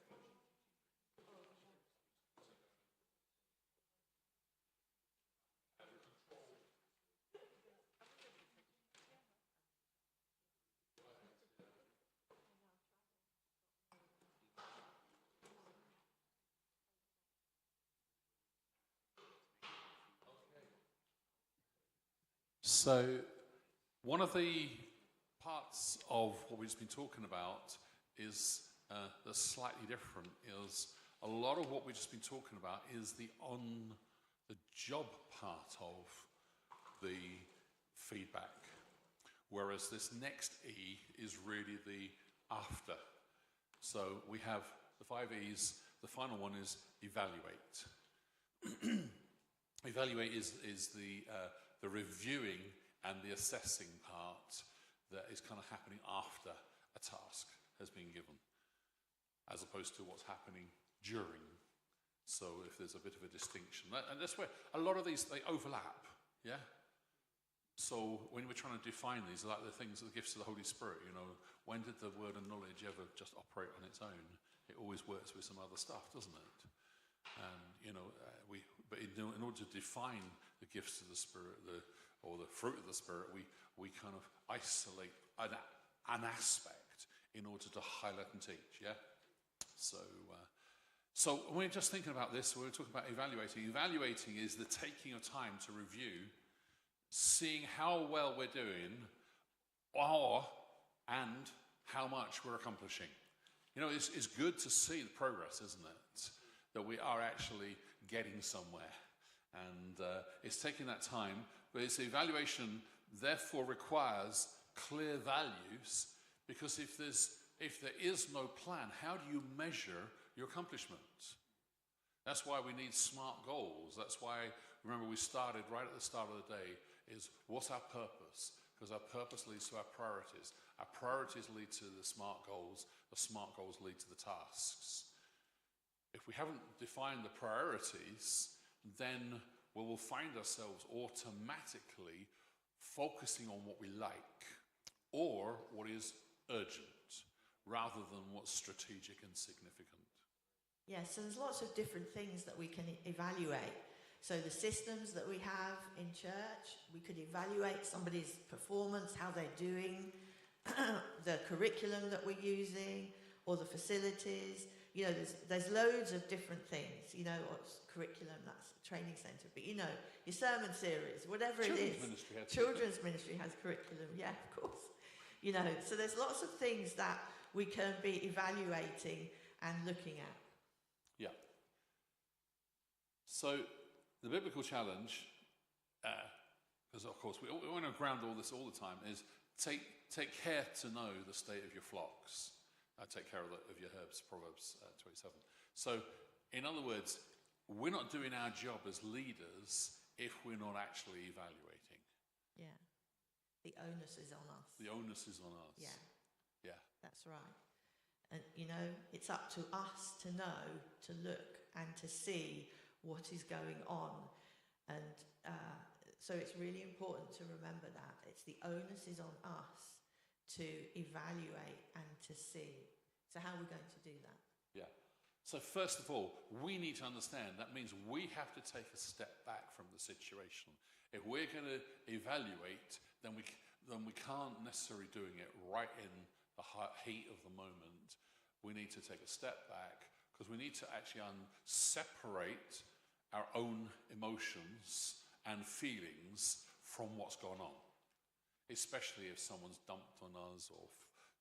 So, one of the parts of what we've just been talking about is that's slightly different. Is a lot of what we've just been talking about is the on-the-job part of the feedback, whereas this next E is really the after. So we have the 5 E's. The final one is evaluate. Evaluate is the reviewing and the assessing part that is kind of happening after a task has been given, as opposed to what's happening during. So if there's a bit of a distinction, and that's where a lot of these, they overlap, yeah? So when we're trying to define these, like the things, the gifts of the Holy Spirit, when did the word of knowledge ever just operate on its own? It always works with some other stuff, doesn't it? And, but in order to define the gifts of the Spirit, or the fruit of the Spirit, we kind of isolate an aspect in order to highlight and teach, yeah? So when we're just thinking about this, we're talking about evaluating. Evaluating is the taking of time to review, seeing how well we're doing, and how much we're accomplishing. It's good to see the progress, isn't it? That we are actually getting somewhere. And it's taking that time, but its evaluation therefore requires clear values, because if there is no plan, how do you measure your accomplishment? That's why we need SMART goals. That's why, remember, we started right at the start of the day, is what's our purpose? Because our purpose leads to our priorities. Our priorities lead to the SMART goals. The SMART goals lead to the tasks. If we haven't defined the priorities, then we will find ourselves automatically focusing on what we like or what is urgent rather than what's strategic and significant. Yes, so there's lots of different things that we can evaluate. So the systems that we have in church, we could evaluate somebody's performance, how they're doing, the curriculum that we're using, or the facilities. There's loads of different things. What's curriculum, that's a training centre. But your sermon series, whatever it is. Children's ministry has curriculum, yeah, of course. So there's lots of things that we can be evaluating and looking at. Yeah. So the biblical challenge, because of course we want to ground all this all the time, is take care to know the state of your flocks. Take care of your herbs, Proverbs 27. So, in other words, we're not doing our job as leaders if we're not actually evaluating. Yeah. The onus is on us. The onus is on us. Yeah. Yeah. That's right. And, it's up to us to know, to look and to see what is going on. And so it's really important to remember that. It's the onus is on us to evaluate and to see. So how are we going to do that? Yeah. So first of all, we need to understand that means we have to take a step back from the situation. If we're going to evaluate, then we can't necessarily doing it right in the heat of the moment. We need to take a step back because we need to actually separate our own emotions and feelings from what's gone on, especially if someone's dumped on us or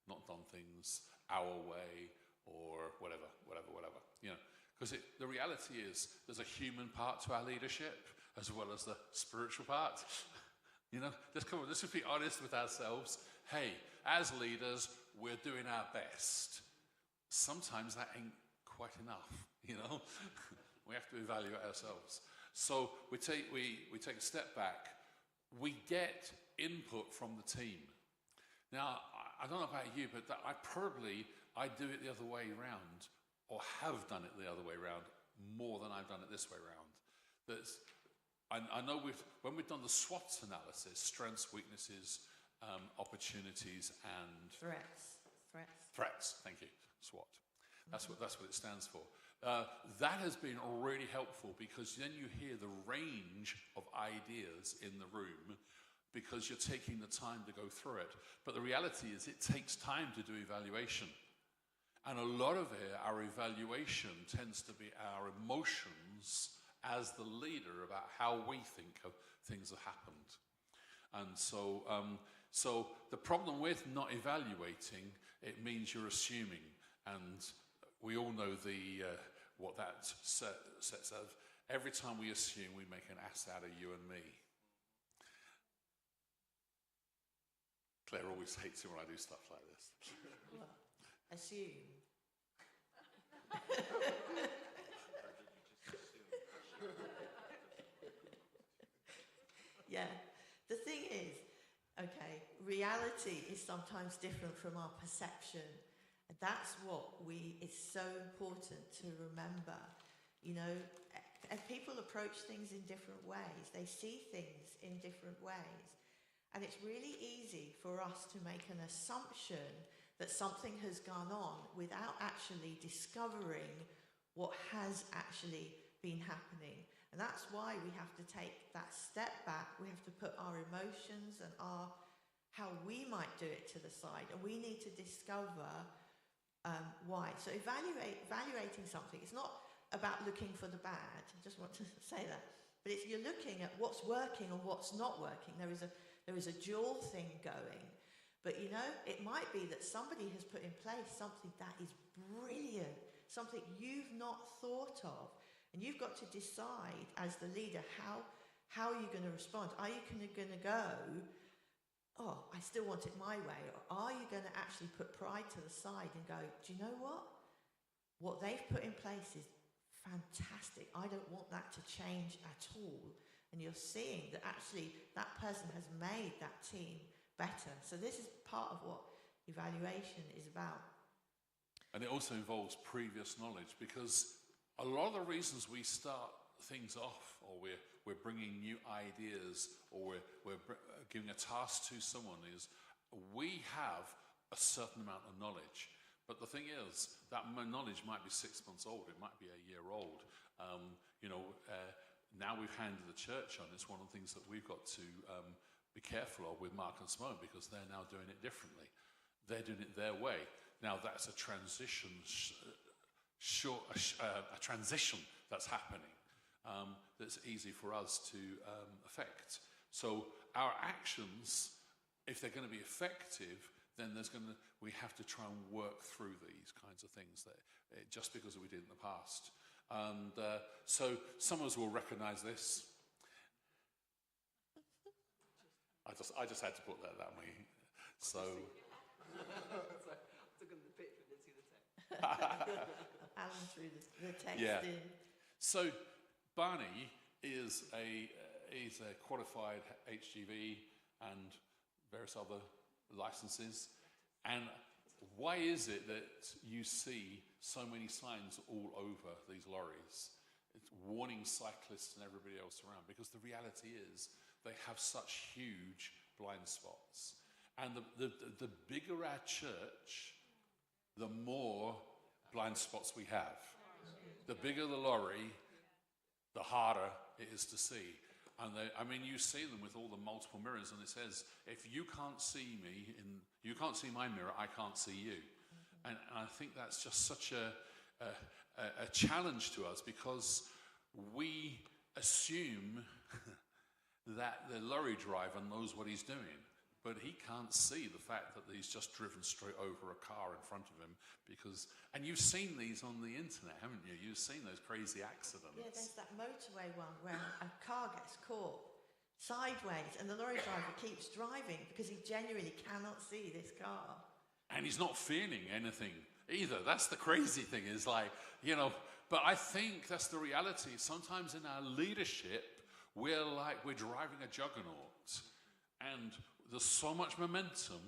not done things our way or whatever. You know, because the reality is there's a human part to our leadership as well as the spiritual part. You know, let's be honest with ourselves. Hey, as leaders, we're doing our best. Sometimes that ain't quite enough, you know. We have to evaluate ourselves. So we take a step back. We get input from the team. Now, I don't know about you, but I do it the other way around, or have done it the other way around more than I've done it this way around. I know when we've done the SWOT analysis, strengths, weaknesses, opportunities, and threats. Thank you, SWOT. That's what it stands for. That has been really helpful because then you hear the range of ideas in the room because you're taking the time to go through it. But the reality is it takes time to do evaluation. And a lot of our evaluation tends to be our emotions as the leader about how we think of things have happened. And so the problem with not evaluating, it means you're assuming. And we all know what that sets of. Every time we assume, we make an ass out of you and me. Claire always hates it when I do stuff like this. Well, assume. Yeah. The thing is, okay, reality is sometimes different from our perception. And that's what it's so important to remember. You know, and people approach things in different ways. They see things in different ways. And it's really easy for us to make an assumption that something has gone on without actually discovering what has actually been happening. And that's why we have to take that step back. We have to put our emotions and how we might do it to the side. And we need to discover why. So evaluating something, it's not about looking for the bad. I just want to say that. But you're looking at what's working and what's not working. There is a dual thing going. But you know, it might be that somebody has put in place something that is brilliant, something you've not thought of. And you've got to decide as the leader how are you going to respond? Are you going to go, oh, I still want it my way? Or are you going to actually put pride to the side and go, do you know what? What they've put in place is fantastic. I don't want that to change at all. And you're seeing that actually that person has made that team better. So this is part of what evaluation is about. And it also involves previous knowledge because a lot of the reasons we start things off or we're bringing new ideas or we're giving a task to someone is we have a certain amount of knowledge. But the thing is, that knowledge might be 6 months old. It might be a year old. Now we've handed the church on. It's one of the things that we've got to be careful of with Mark and Simone because they're now doing it differently. They're doing it their way. Now that's a transition, a transition that's happening that's easy for us to affect. So our actions, if they're going to be effective, then we have to try and work through these kinds of things that just because we did in the past. And so some of us will recognize this. I just had to put that way. So. Alan threw the text in. So Barney is a qualified HGV and various other licenses. And why is it that you see so many signs all over these lorries? It's warning cyclists and everybody else around because the reality is they have such huge blind spots. And the bigger our church, the more blind spots we have. The bigger the lorry, the harder it is to see. And you see them with all the multiple mirrors, and it says, if you can't see me, you can't see my mirror, I can't see you. And I think that's just such a challenge to us, because we assume that the lorry driver knows what he's doing, but he can't see the fact that he's just driven straight over a car in front of him. And you've seen these on the internet, haven't you? You've seen those crazy accidents. Yeah, there's that motorway one where a car gets caught sideways and the lorry driver keeps driving because he genuinely cannot see this car. And he's not feeling anything either. That's the crazy thing, is like, but I think that's the reality. Sometimes in our leadership, we're driving a juggernaut, and there's so much momentum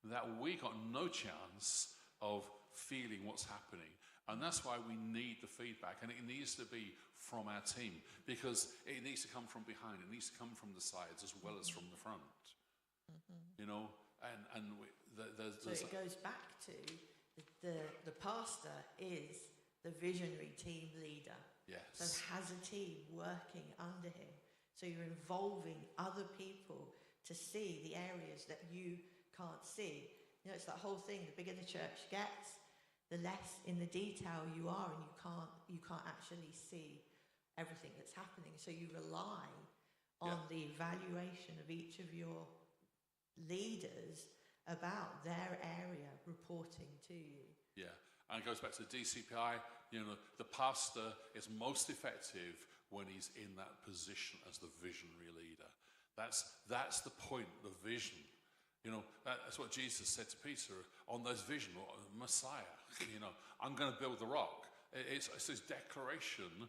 that we got no chance of feeling what's happening. And that's why we need the feedback, and it needs to be from our team, because it needs to come from behind, it needs to come from the sides as well as from the front. So it goes back to the pastor is the visionary team leader. Yes. So has a team working under him. So you're involving other people to see the areas that you can't see. It's that whole thing. The bigger the church gets, the less in the detail you are, and you can't actually see everything that's happening. So you rely on the evaluation of each of your leaders about their area reporting to you. Yeah, and it goes back to the DCPI. The pastor is most effective when he's in that position as the visionary leader. That's the point, the vision. That's what Jesus said to Peter on those vision, Messiah. I'm going to build the rock. It's his declaration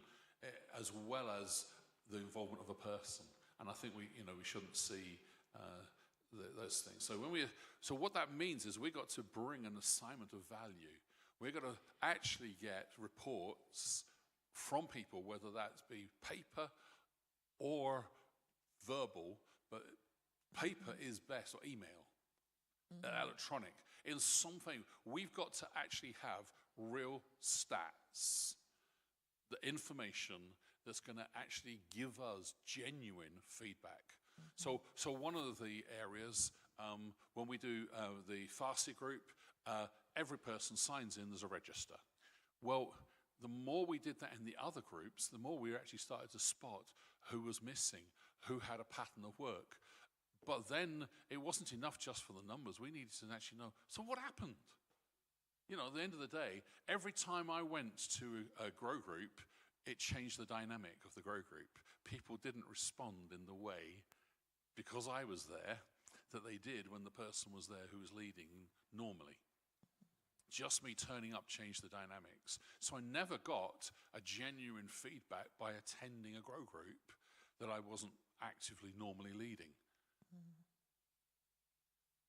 as well as the involvement of a person. And I think we shouldn't see those things. So what that means is we got to bring an assignment of value. We've got to actually get reports from people, whether that be paper or verbal, but paper is best, or email, electronic. In something, we've got to actually have real stats, the information that's going to actually give us genuine feedback. So one of the areas, when we do the Farsi group, every person signs in, there's a register. Well, the more we did that in the other groups, the more we actually started to spot who was missing, who had a pattern of work. But then it wasn't enough just for the numbers. We needed to actually know, so what happened? At the end of the day, every time I went to a grow group, it changed the dynamic of the grow group. People didn't respond in the way, because I was there, that they did when the person was there who was leading normally. Just me turning up changed the dynamics. So I never got a genuine feedback by attending a grow group that I wasn't actively normally leading.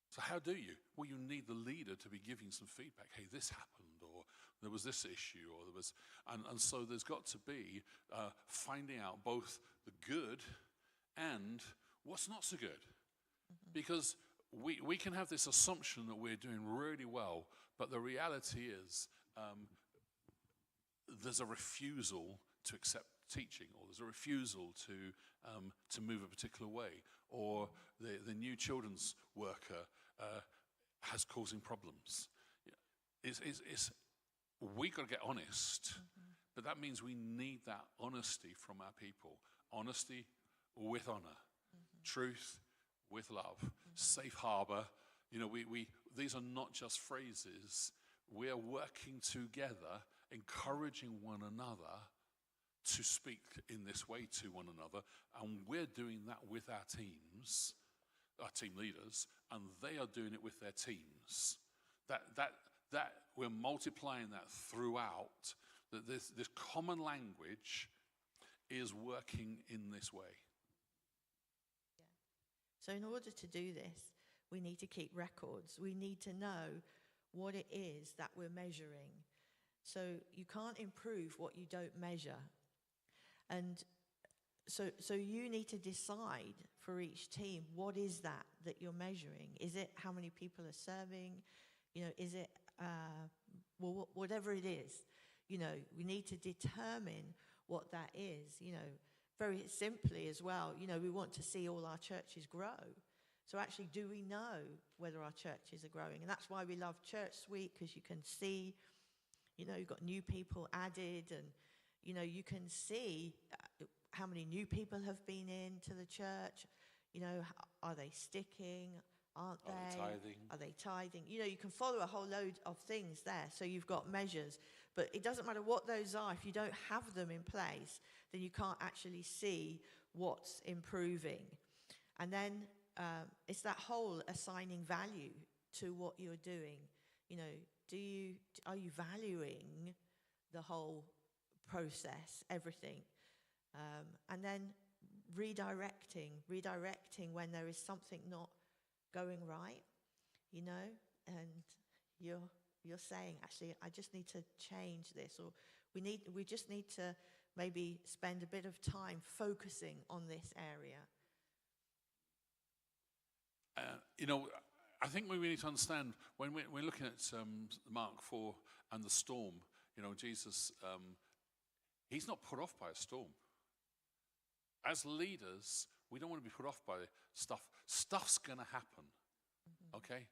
So how do you? Well, you need the leader to be giving some feedback. Hey, this happened, or there was this issue, or there was... And so there's got to be finding out both the good and what's not so good. Because we can have this assumption that we're doing really well, but the reality is there's a refusal to accept teaching, or there's a refusal to move a particular way, or the new children's worker has causing problems. We got to get honest, but that means we need that honesty from our people. Honesty with honor, truth with love, safe harbor. These are not just phrases. We are working together, encouraging one another to speak in this way to one another, and we're doing that with our teams, our team leaders, and they are doing it with their teams. That we're multiplying that throughout. That this common language is working in this way. So in order to do this, we need to keep records. We need to know what it is that we're measuring. So you can't improve what you don't measure. And so you need to decide for each team, what is that you're measuring? Is it how many people are serving? Is it well, whatever it is, we need to determine what that is, very simply as well. We want to see all our churches grow. So actually, do we know whether our churches are growing? And that's why we love Church Suite, because you can see, you've got new people added, and, you can see how many new people have been into the church. Are they sticking? Aren't they? Are they tithing? You can follow a whole load of things there. So you've got measures. But it doesn't matter what those are. If you don't have them in place, then you can't actually see what's improving. And then it's that whole assigning value to what you're doing. Are you valuing the whole process, everything? And then redirecting when there is something not going right, and you're saying, actually, I just need to change this, or we just need to maybe spend a bit of time focusing on this area. I think we need to understand when we're looking at Mark 4 and the storm, Jesus, he's not put off by a storm. As leaders, we don't want to be put off by stuff. Stuff's going to happen, okay?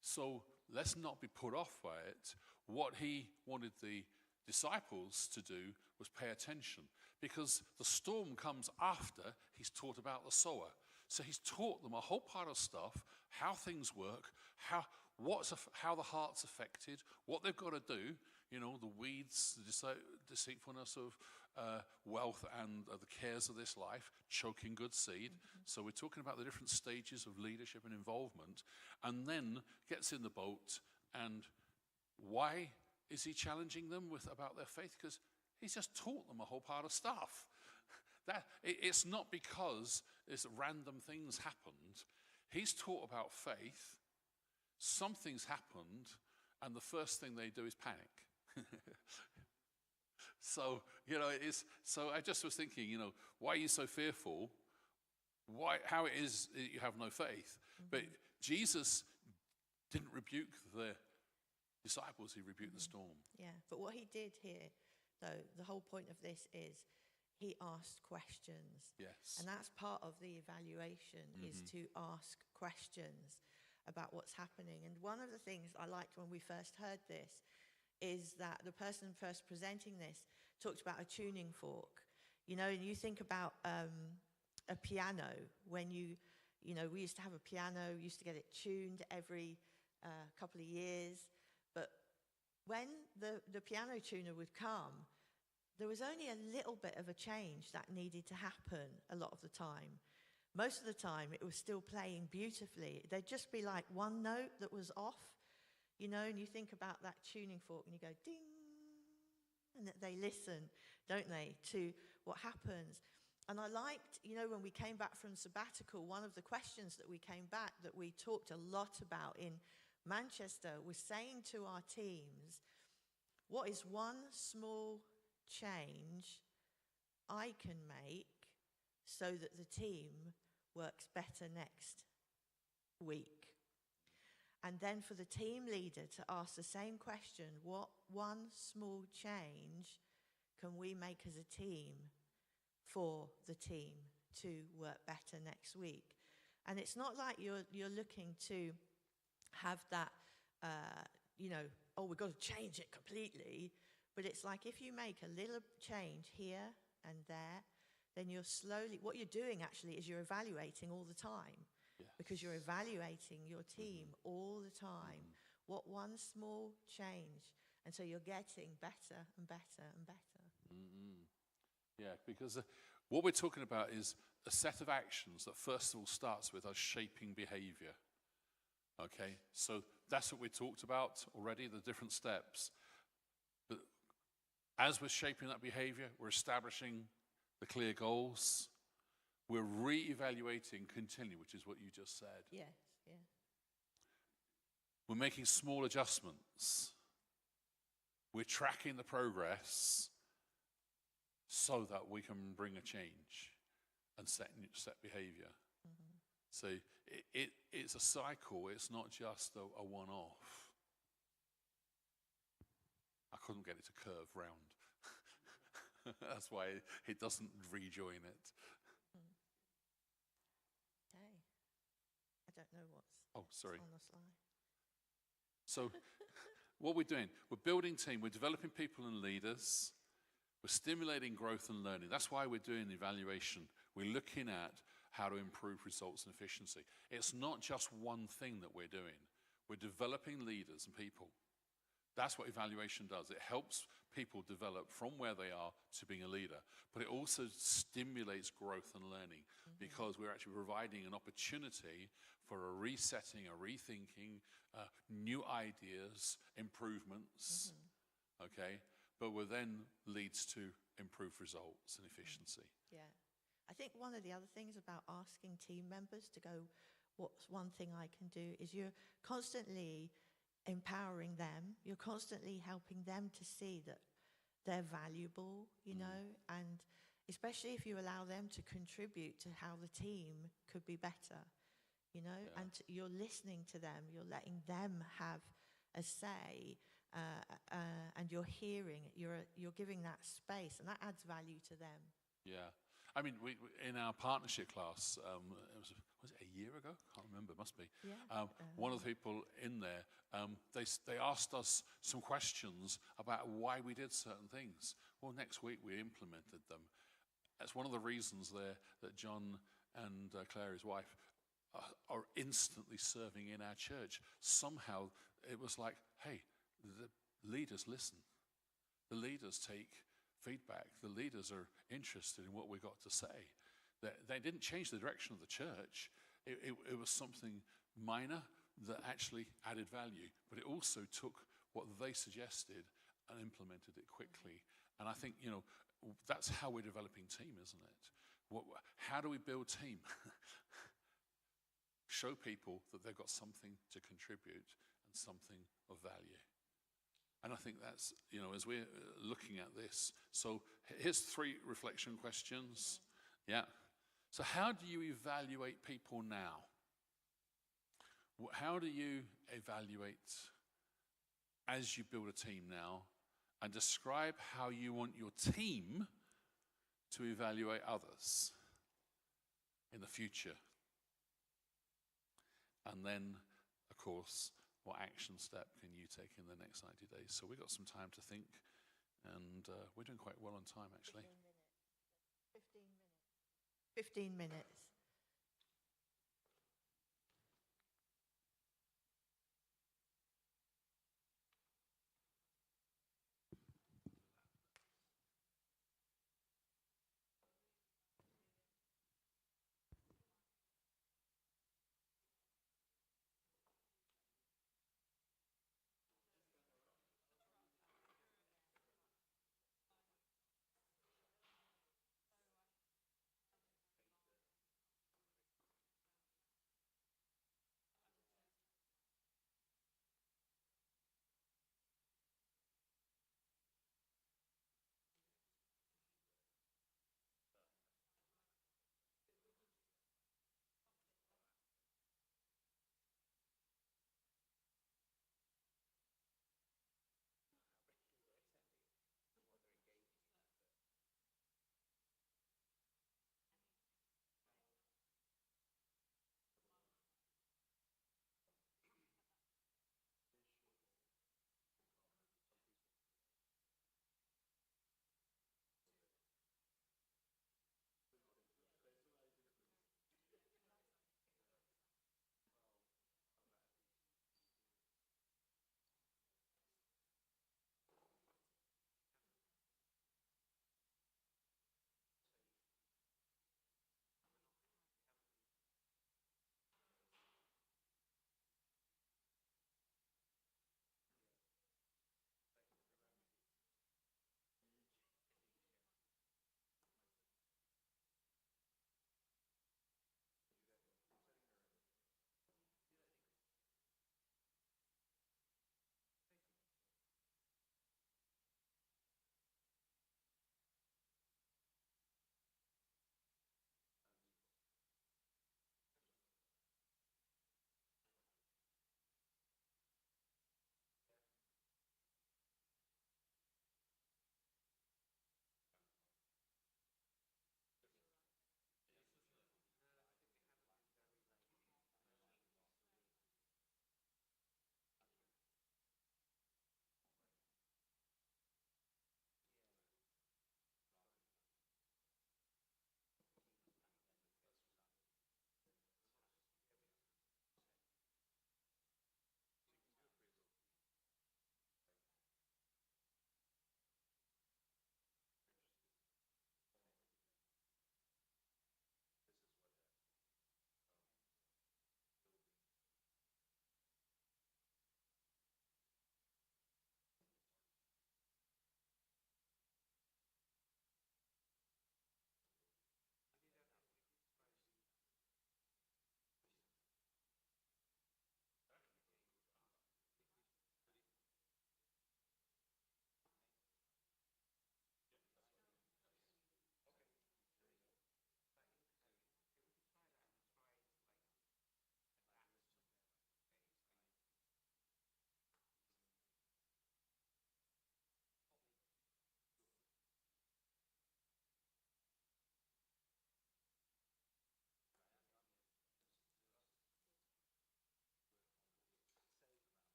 So let's not be put off by it. What he wanted the disciples to do was pay attention, because the storm comes after he's taught about the sower. So he's taught them a whole pile of stuff, how things work, how the heart's affected, what they've got to do, the weeds, the deceitfulness of wealth and the cares of this life, choking good seed. So we're talking about the different stages of leadership and involvement, and then gets in the boat. And why is he challenging them about their faith? Because he's just taught them a whole pile of stuff. It's not because it's random things happened. He's taught about faith. Something's happened, and the first thing they do is panic. So, so I just was thinking, why are you so fearful? How it is that you have no faith? But Jesus didn't rebuke the disciples, he rebuked the storm. Yeah, but what he did here, though, the whole point of this is he asked questions. Yes. And that's part of the evaluation, is to ask questions about what's happening. And one of the things I liked when we first heard this is that the person first presenting this talked about a tuning fork. And you think about a piano. When we used to have a piano, we used to get it tuned every couple of years. But when the piano tuner would come, there was only a little bit of a change that needed to happen a lot of the time. Most of the time, it was still playing beautifully. There'd just be like one note that was off, and you think about that tuning fork and you go, ding, and they listen, don't they, to what happens. And I liked, when we came back from sabbatical, one of the questions that we came back that we talked a lot about in Manchester was saying to our teams, what is one small change I can make so that the team works better next week? And then for the team leader to ask the same question, what one small change can we make as a team for the team to work better next week? And it's not like you're looking to have that, we've got to change it completely. But it's like if you make a little change here and there, then what you're doing actually is you're evaluating all the time. Yes. Because you're evaluating your team all the time. What one small change. And so you're getting better and better and better. Yeah, because what we're talking about is a set of actions that first of all starts with us shaping behavior. Okay, so that's what we talked about already, the different steps. But as we're shaping that behavior, we're establishing the clear goals. We're re-evaluating continually, which is what you just said. Yes, yeah. We're making small adjustments. We're tracking the progress so that we can bring a change and set behavior. So it's a cycle. It's not just a one-off. couldn't get it to curve round. That's why it doesn't rejoin it. Okay. I don't know what's Sorry. on the slide. So what we're doing, we're building team, we're developing people and leaders, we're stimulating growth and learning. That's why we're doing evaluation. We're looking at how to improve results and efficiency. It's not just one thing that we're doing. We're developing leaders and people. That's what evaluation does. It helps people develop from where they are to being a leader, but it also stimulates growth and learning because we're actually providing an opportunity for a resetting, a rethinking, new ideas, improvements, okay? But what then leads to improved results and efficiency. Yeah. I think one of the other things about asking team members to go, what's one thing I can do, is you're constantly empowering them. You're constantly helping them to see that they're valuable, you know, and especially if you allow them to contribute to how the team could be better, you know, and you're listening to them, you're letting them have a say, and you're hearing, you're giving that space, and that adds value to them. Yeah. I mean, we in our partnership class, was it a year ago? Can't remember, must be. Yeah. One of the people in there, they asked us some questions about why we did certain things. Well, next week we implemented them. That's one of the reasons there that John and Claire, his wife, are instantly serving in our church. Somehow it was like, hey, the leaders listen. The leaders take feedback. The leaders are interested in what we've got to say. They didn't change the direction of the church. It was something minor that actually added value, but it also took what they suggested and implemented it quickly. And I think, you know, that's how we're developing team, isn't it? How do we build team? Show people that they've got something to contribute and something of value. And I think that's, you know, as we're looking at this, so here's 3 reflection questions. Yeah. So how do you evaluate people now? How do you evaluate as you build a team now? And describe how you want your team to evaluate others in the future. And then, of course, what action step can you take in the next 90 days? So we've got some time to think, and we're doing quite well on time, actually. 15 minutes.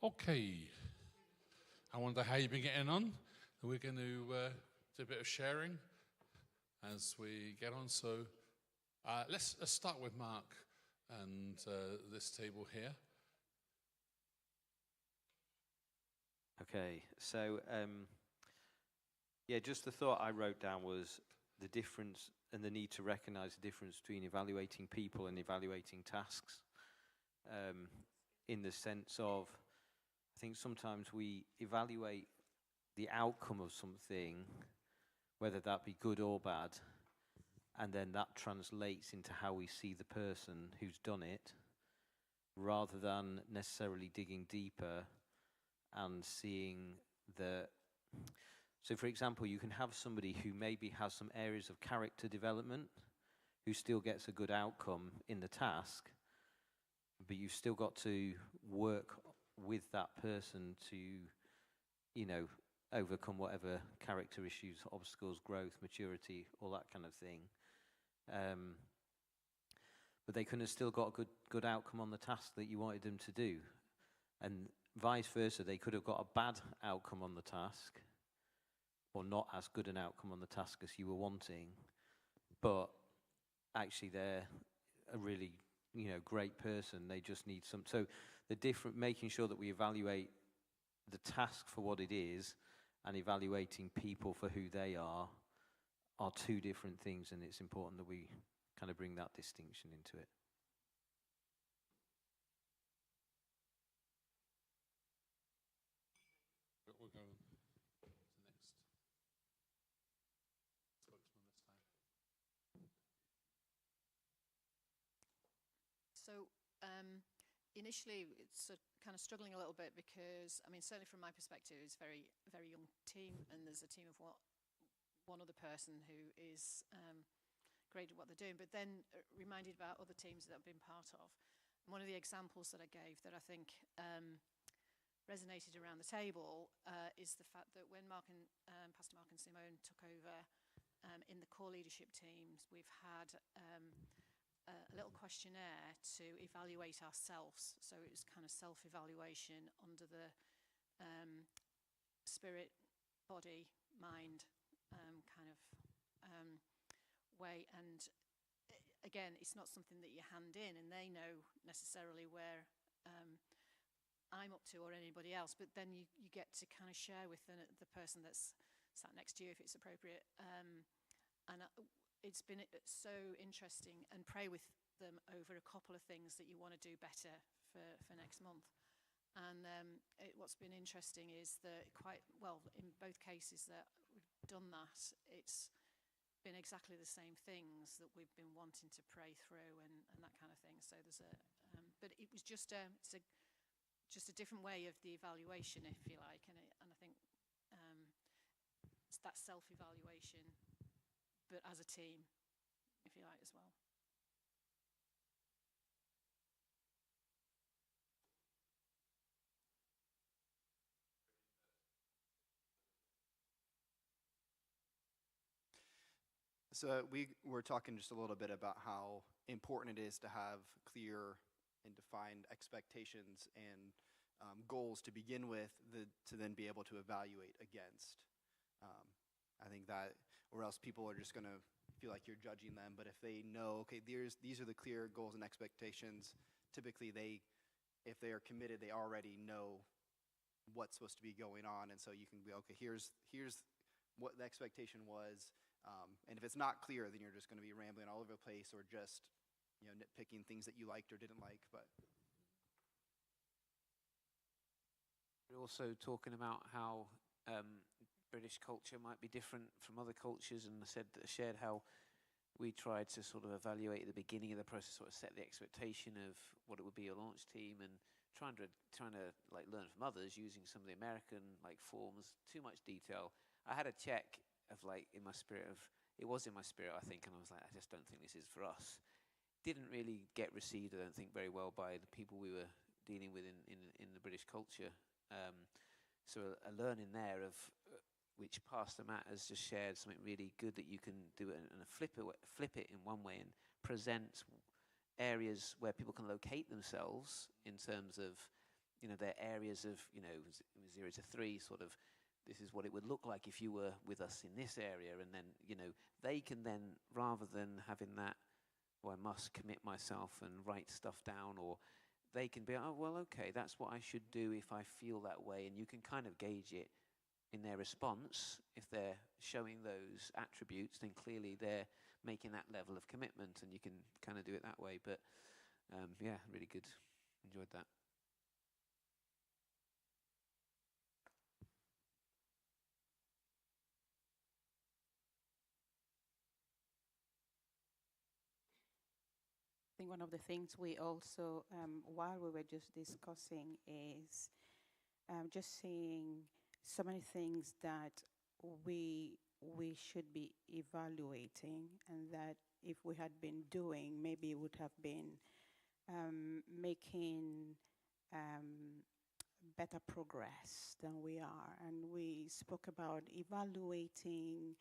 Okay. I wonder how you've been getting on. We're going to do a bit of sharing as we get on. So let's start with Mark and this table here. Okay, so just the thought I wrote down was the difference and the need to recognise the difference between evaluating people and evaluating tasks. In the sense of, I think sometimes we evaluate the outcome of something, whether that be good or bad, and then that translates into how we see the person who's done it, rather than necessarily digging deeper and seeing the... So, for example, you can have somebody who maybe has some areas of character development, who still gets a good outcome in the task, but you've still got to work with that person to, overcome whatever character issues, obstacles, growth, maturity, all that kind of thing. But they could have still got a good outcome on the task that you wanted them to do. And vice versa, they could have got a bad outcome on the task, or not as good an outcome on the task as you were wanting, but actually they're a really great person. They just need some. So making sure that we evaluate the task for what it is and evaluating people for who they are two different things, and it's important that we kind of bring that distinction into it. We'll go to the next spokesman this time. So initially it's kind of struggling a little bit because, certainly from my perspective, it's a very, very young team, and there's a team of one other person who is great at what they're doing, but then reminded about other teams that I've been part of. And one of the examples that I gave that I think resonated around the table is the fact that when Pastor Mark and Simone took over in the core leadership teams, we've had a little questionnaire to evaluate ourselves. So it was kind of self-evaluation under the spirit, body, mind kind of way. And again, it's not something that you hand in, and they know necessarily where I'm up to or anybody else, but then you get to kind of share with the person that's sat next to you if it's appropriate. And it's been so interesting, and pray with them over a couple of things that you want to do better for next month. And what's been interesting is that in both cases that we've done that, it's been exactly the same things that we've been wanting to pray through and that kind of thing. So there's but it was just a different way of the evaluation, if you like, and I think it's that self-evaluation, but as a team, if you like, as well. So we were talking just a little bit about how important it is to have clear and defined expectations and goals to begin with, to then be able to evaluate against. I think that, or else people are just going to feel like you're judging them. But if they know, okay, these are the clear goals and expectations, typically if they are committed, they already know what's supposed to be going on. And so you can be, okay, here's what the expectation was. And if it's not clear, then you're just going to be rambling all over the place, or just nitpicking things that you liked or didn't like. But we're also talking about how British culture might be different from other cultures, and shared how we tried to sort of evaluate at the beginning of the process, sort of set the expectation of what it would be a launch team, and trying to like learn from others using some of the American like forms. Too much detail. I had a check of like in my spirit, I think, and I was like, I just don't think this is for us. Didn't really get received, I don't think, very well by the people we were dealing with in the British culture. So a learning there of which Pastor Matt has just shared, something really good that you can do it and flip it in one way and present areas where people can locate themselves in terms of their areas of, 0 to 3, sort of, this is what it would look like if you were with us in this area. And then, they can then, rather than having that, I must commit myself and write stuff down, or they can be, oh, well, okay, that's what I should do if I feel that way. And you can kind of gauge it in their response. If they're showing those attributes, then clearly they're making that level of commitment, and you can kind of do it that way. But yeah, really good. Enjoyed that. I think one of the things we also, while we were just discussing, is just seeing so many things that we should be evaluating, and that if we had been doing, maybe it would have been making better progress than we are. And we spoke about evaluating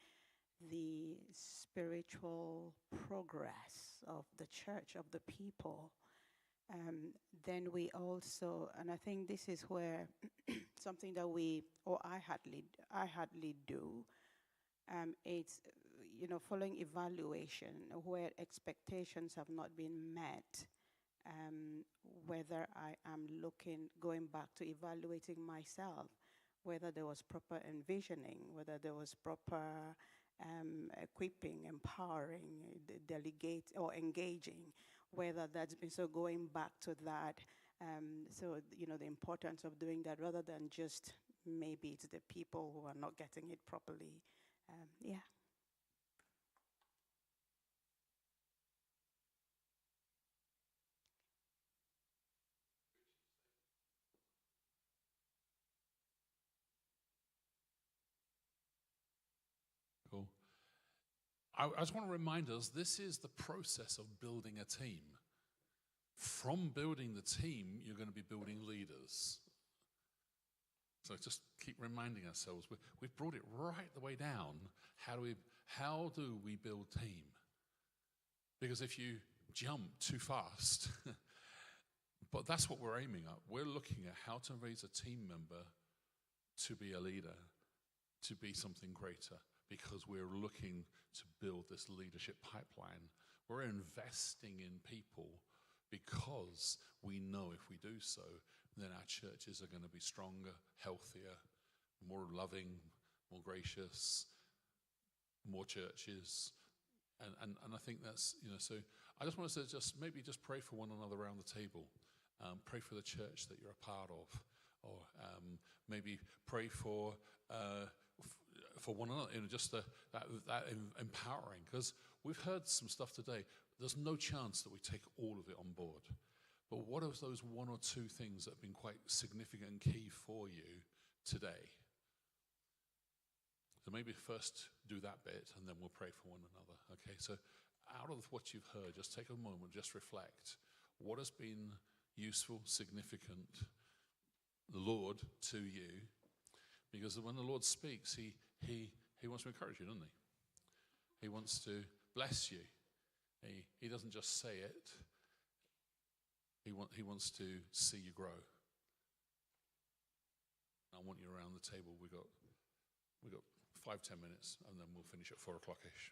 the spiritual progress of the church, of the people. Then we also, and I think this is where something that I hardly do, it's, following evaluation where expectations have not been met, whether I am going back to evaluating myself, whether there was proper envisioning, whether there was proper equipping, empowering, delegate, or engaging, whether that's been, so going back to that, so, the importance of doing that rather than just maybe it's the people who are not getting it properly. Yeah. Cool. I just want to remind us, this is the process of building a team. From building the team, you're going to be building leaders. So just keep reminding ourselves, we've brought it right the way down. How do we build team? Because if you jump too fast, but that's what we're aiming at. We're looking at how to raise a team member to be a leader, to be something greater, because we're looking to build this leadership pipeline. We're investing in people because we know if we do so, then our churches are going to be stronger, healthier, more loving, more gracious, more churches. And I think that's, so I just want to say, just pray for one another around the table. Pray for the church that you're a part of. Or maybe pray for one another, just that empowering. Because we've heard some stuff today. There's no chance that we take all of it on board. But what are those one or two things that have been quite significant and key for you today? So maybe first do that bit, and then we'll pray for one another. Okay, so out of what you've heard, just take a moment, just reflect. What has been useful, significant, the Lord to you? Because when the Lord speaks, he wants to encourage you, doesn't he? He wants to bless you. He doesn't just say it. He wants to see you grow. I want you around the table. We got 5-10 minutes, and then we'll finish at 4 o'clock-ish.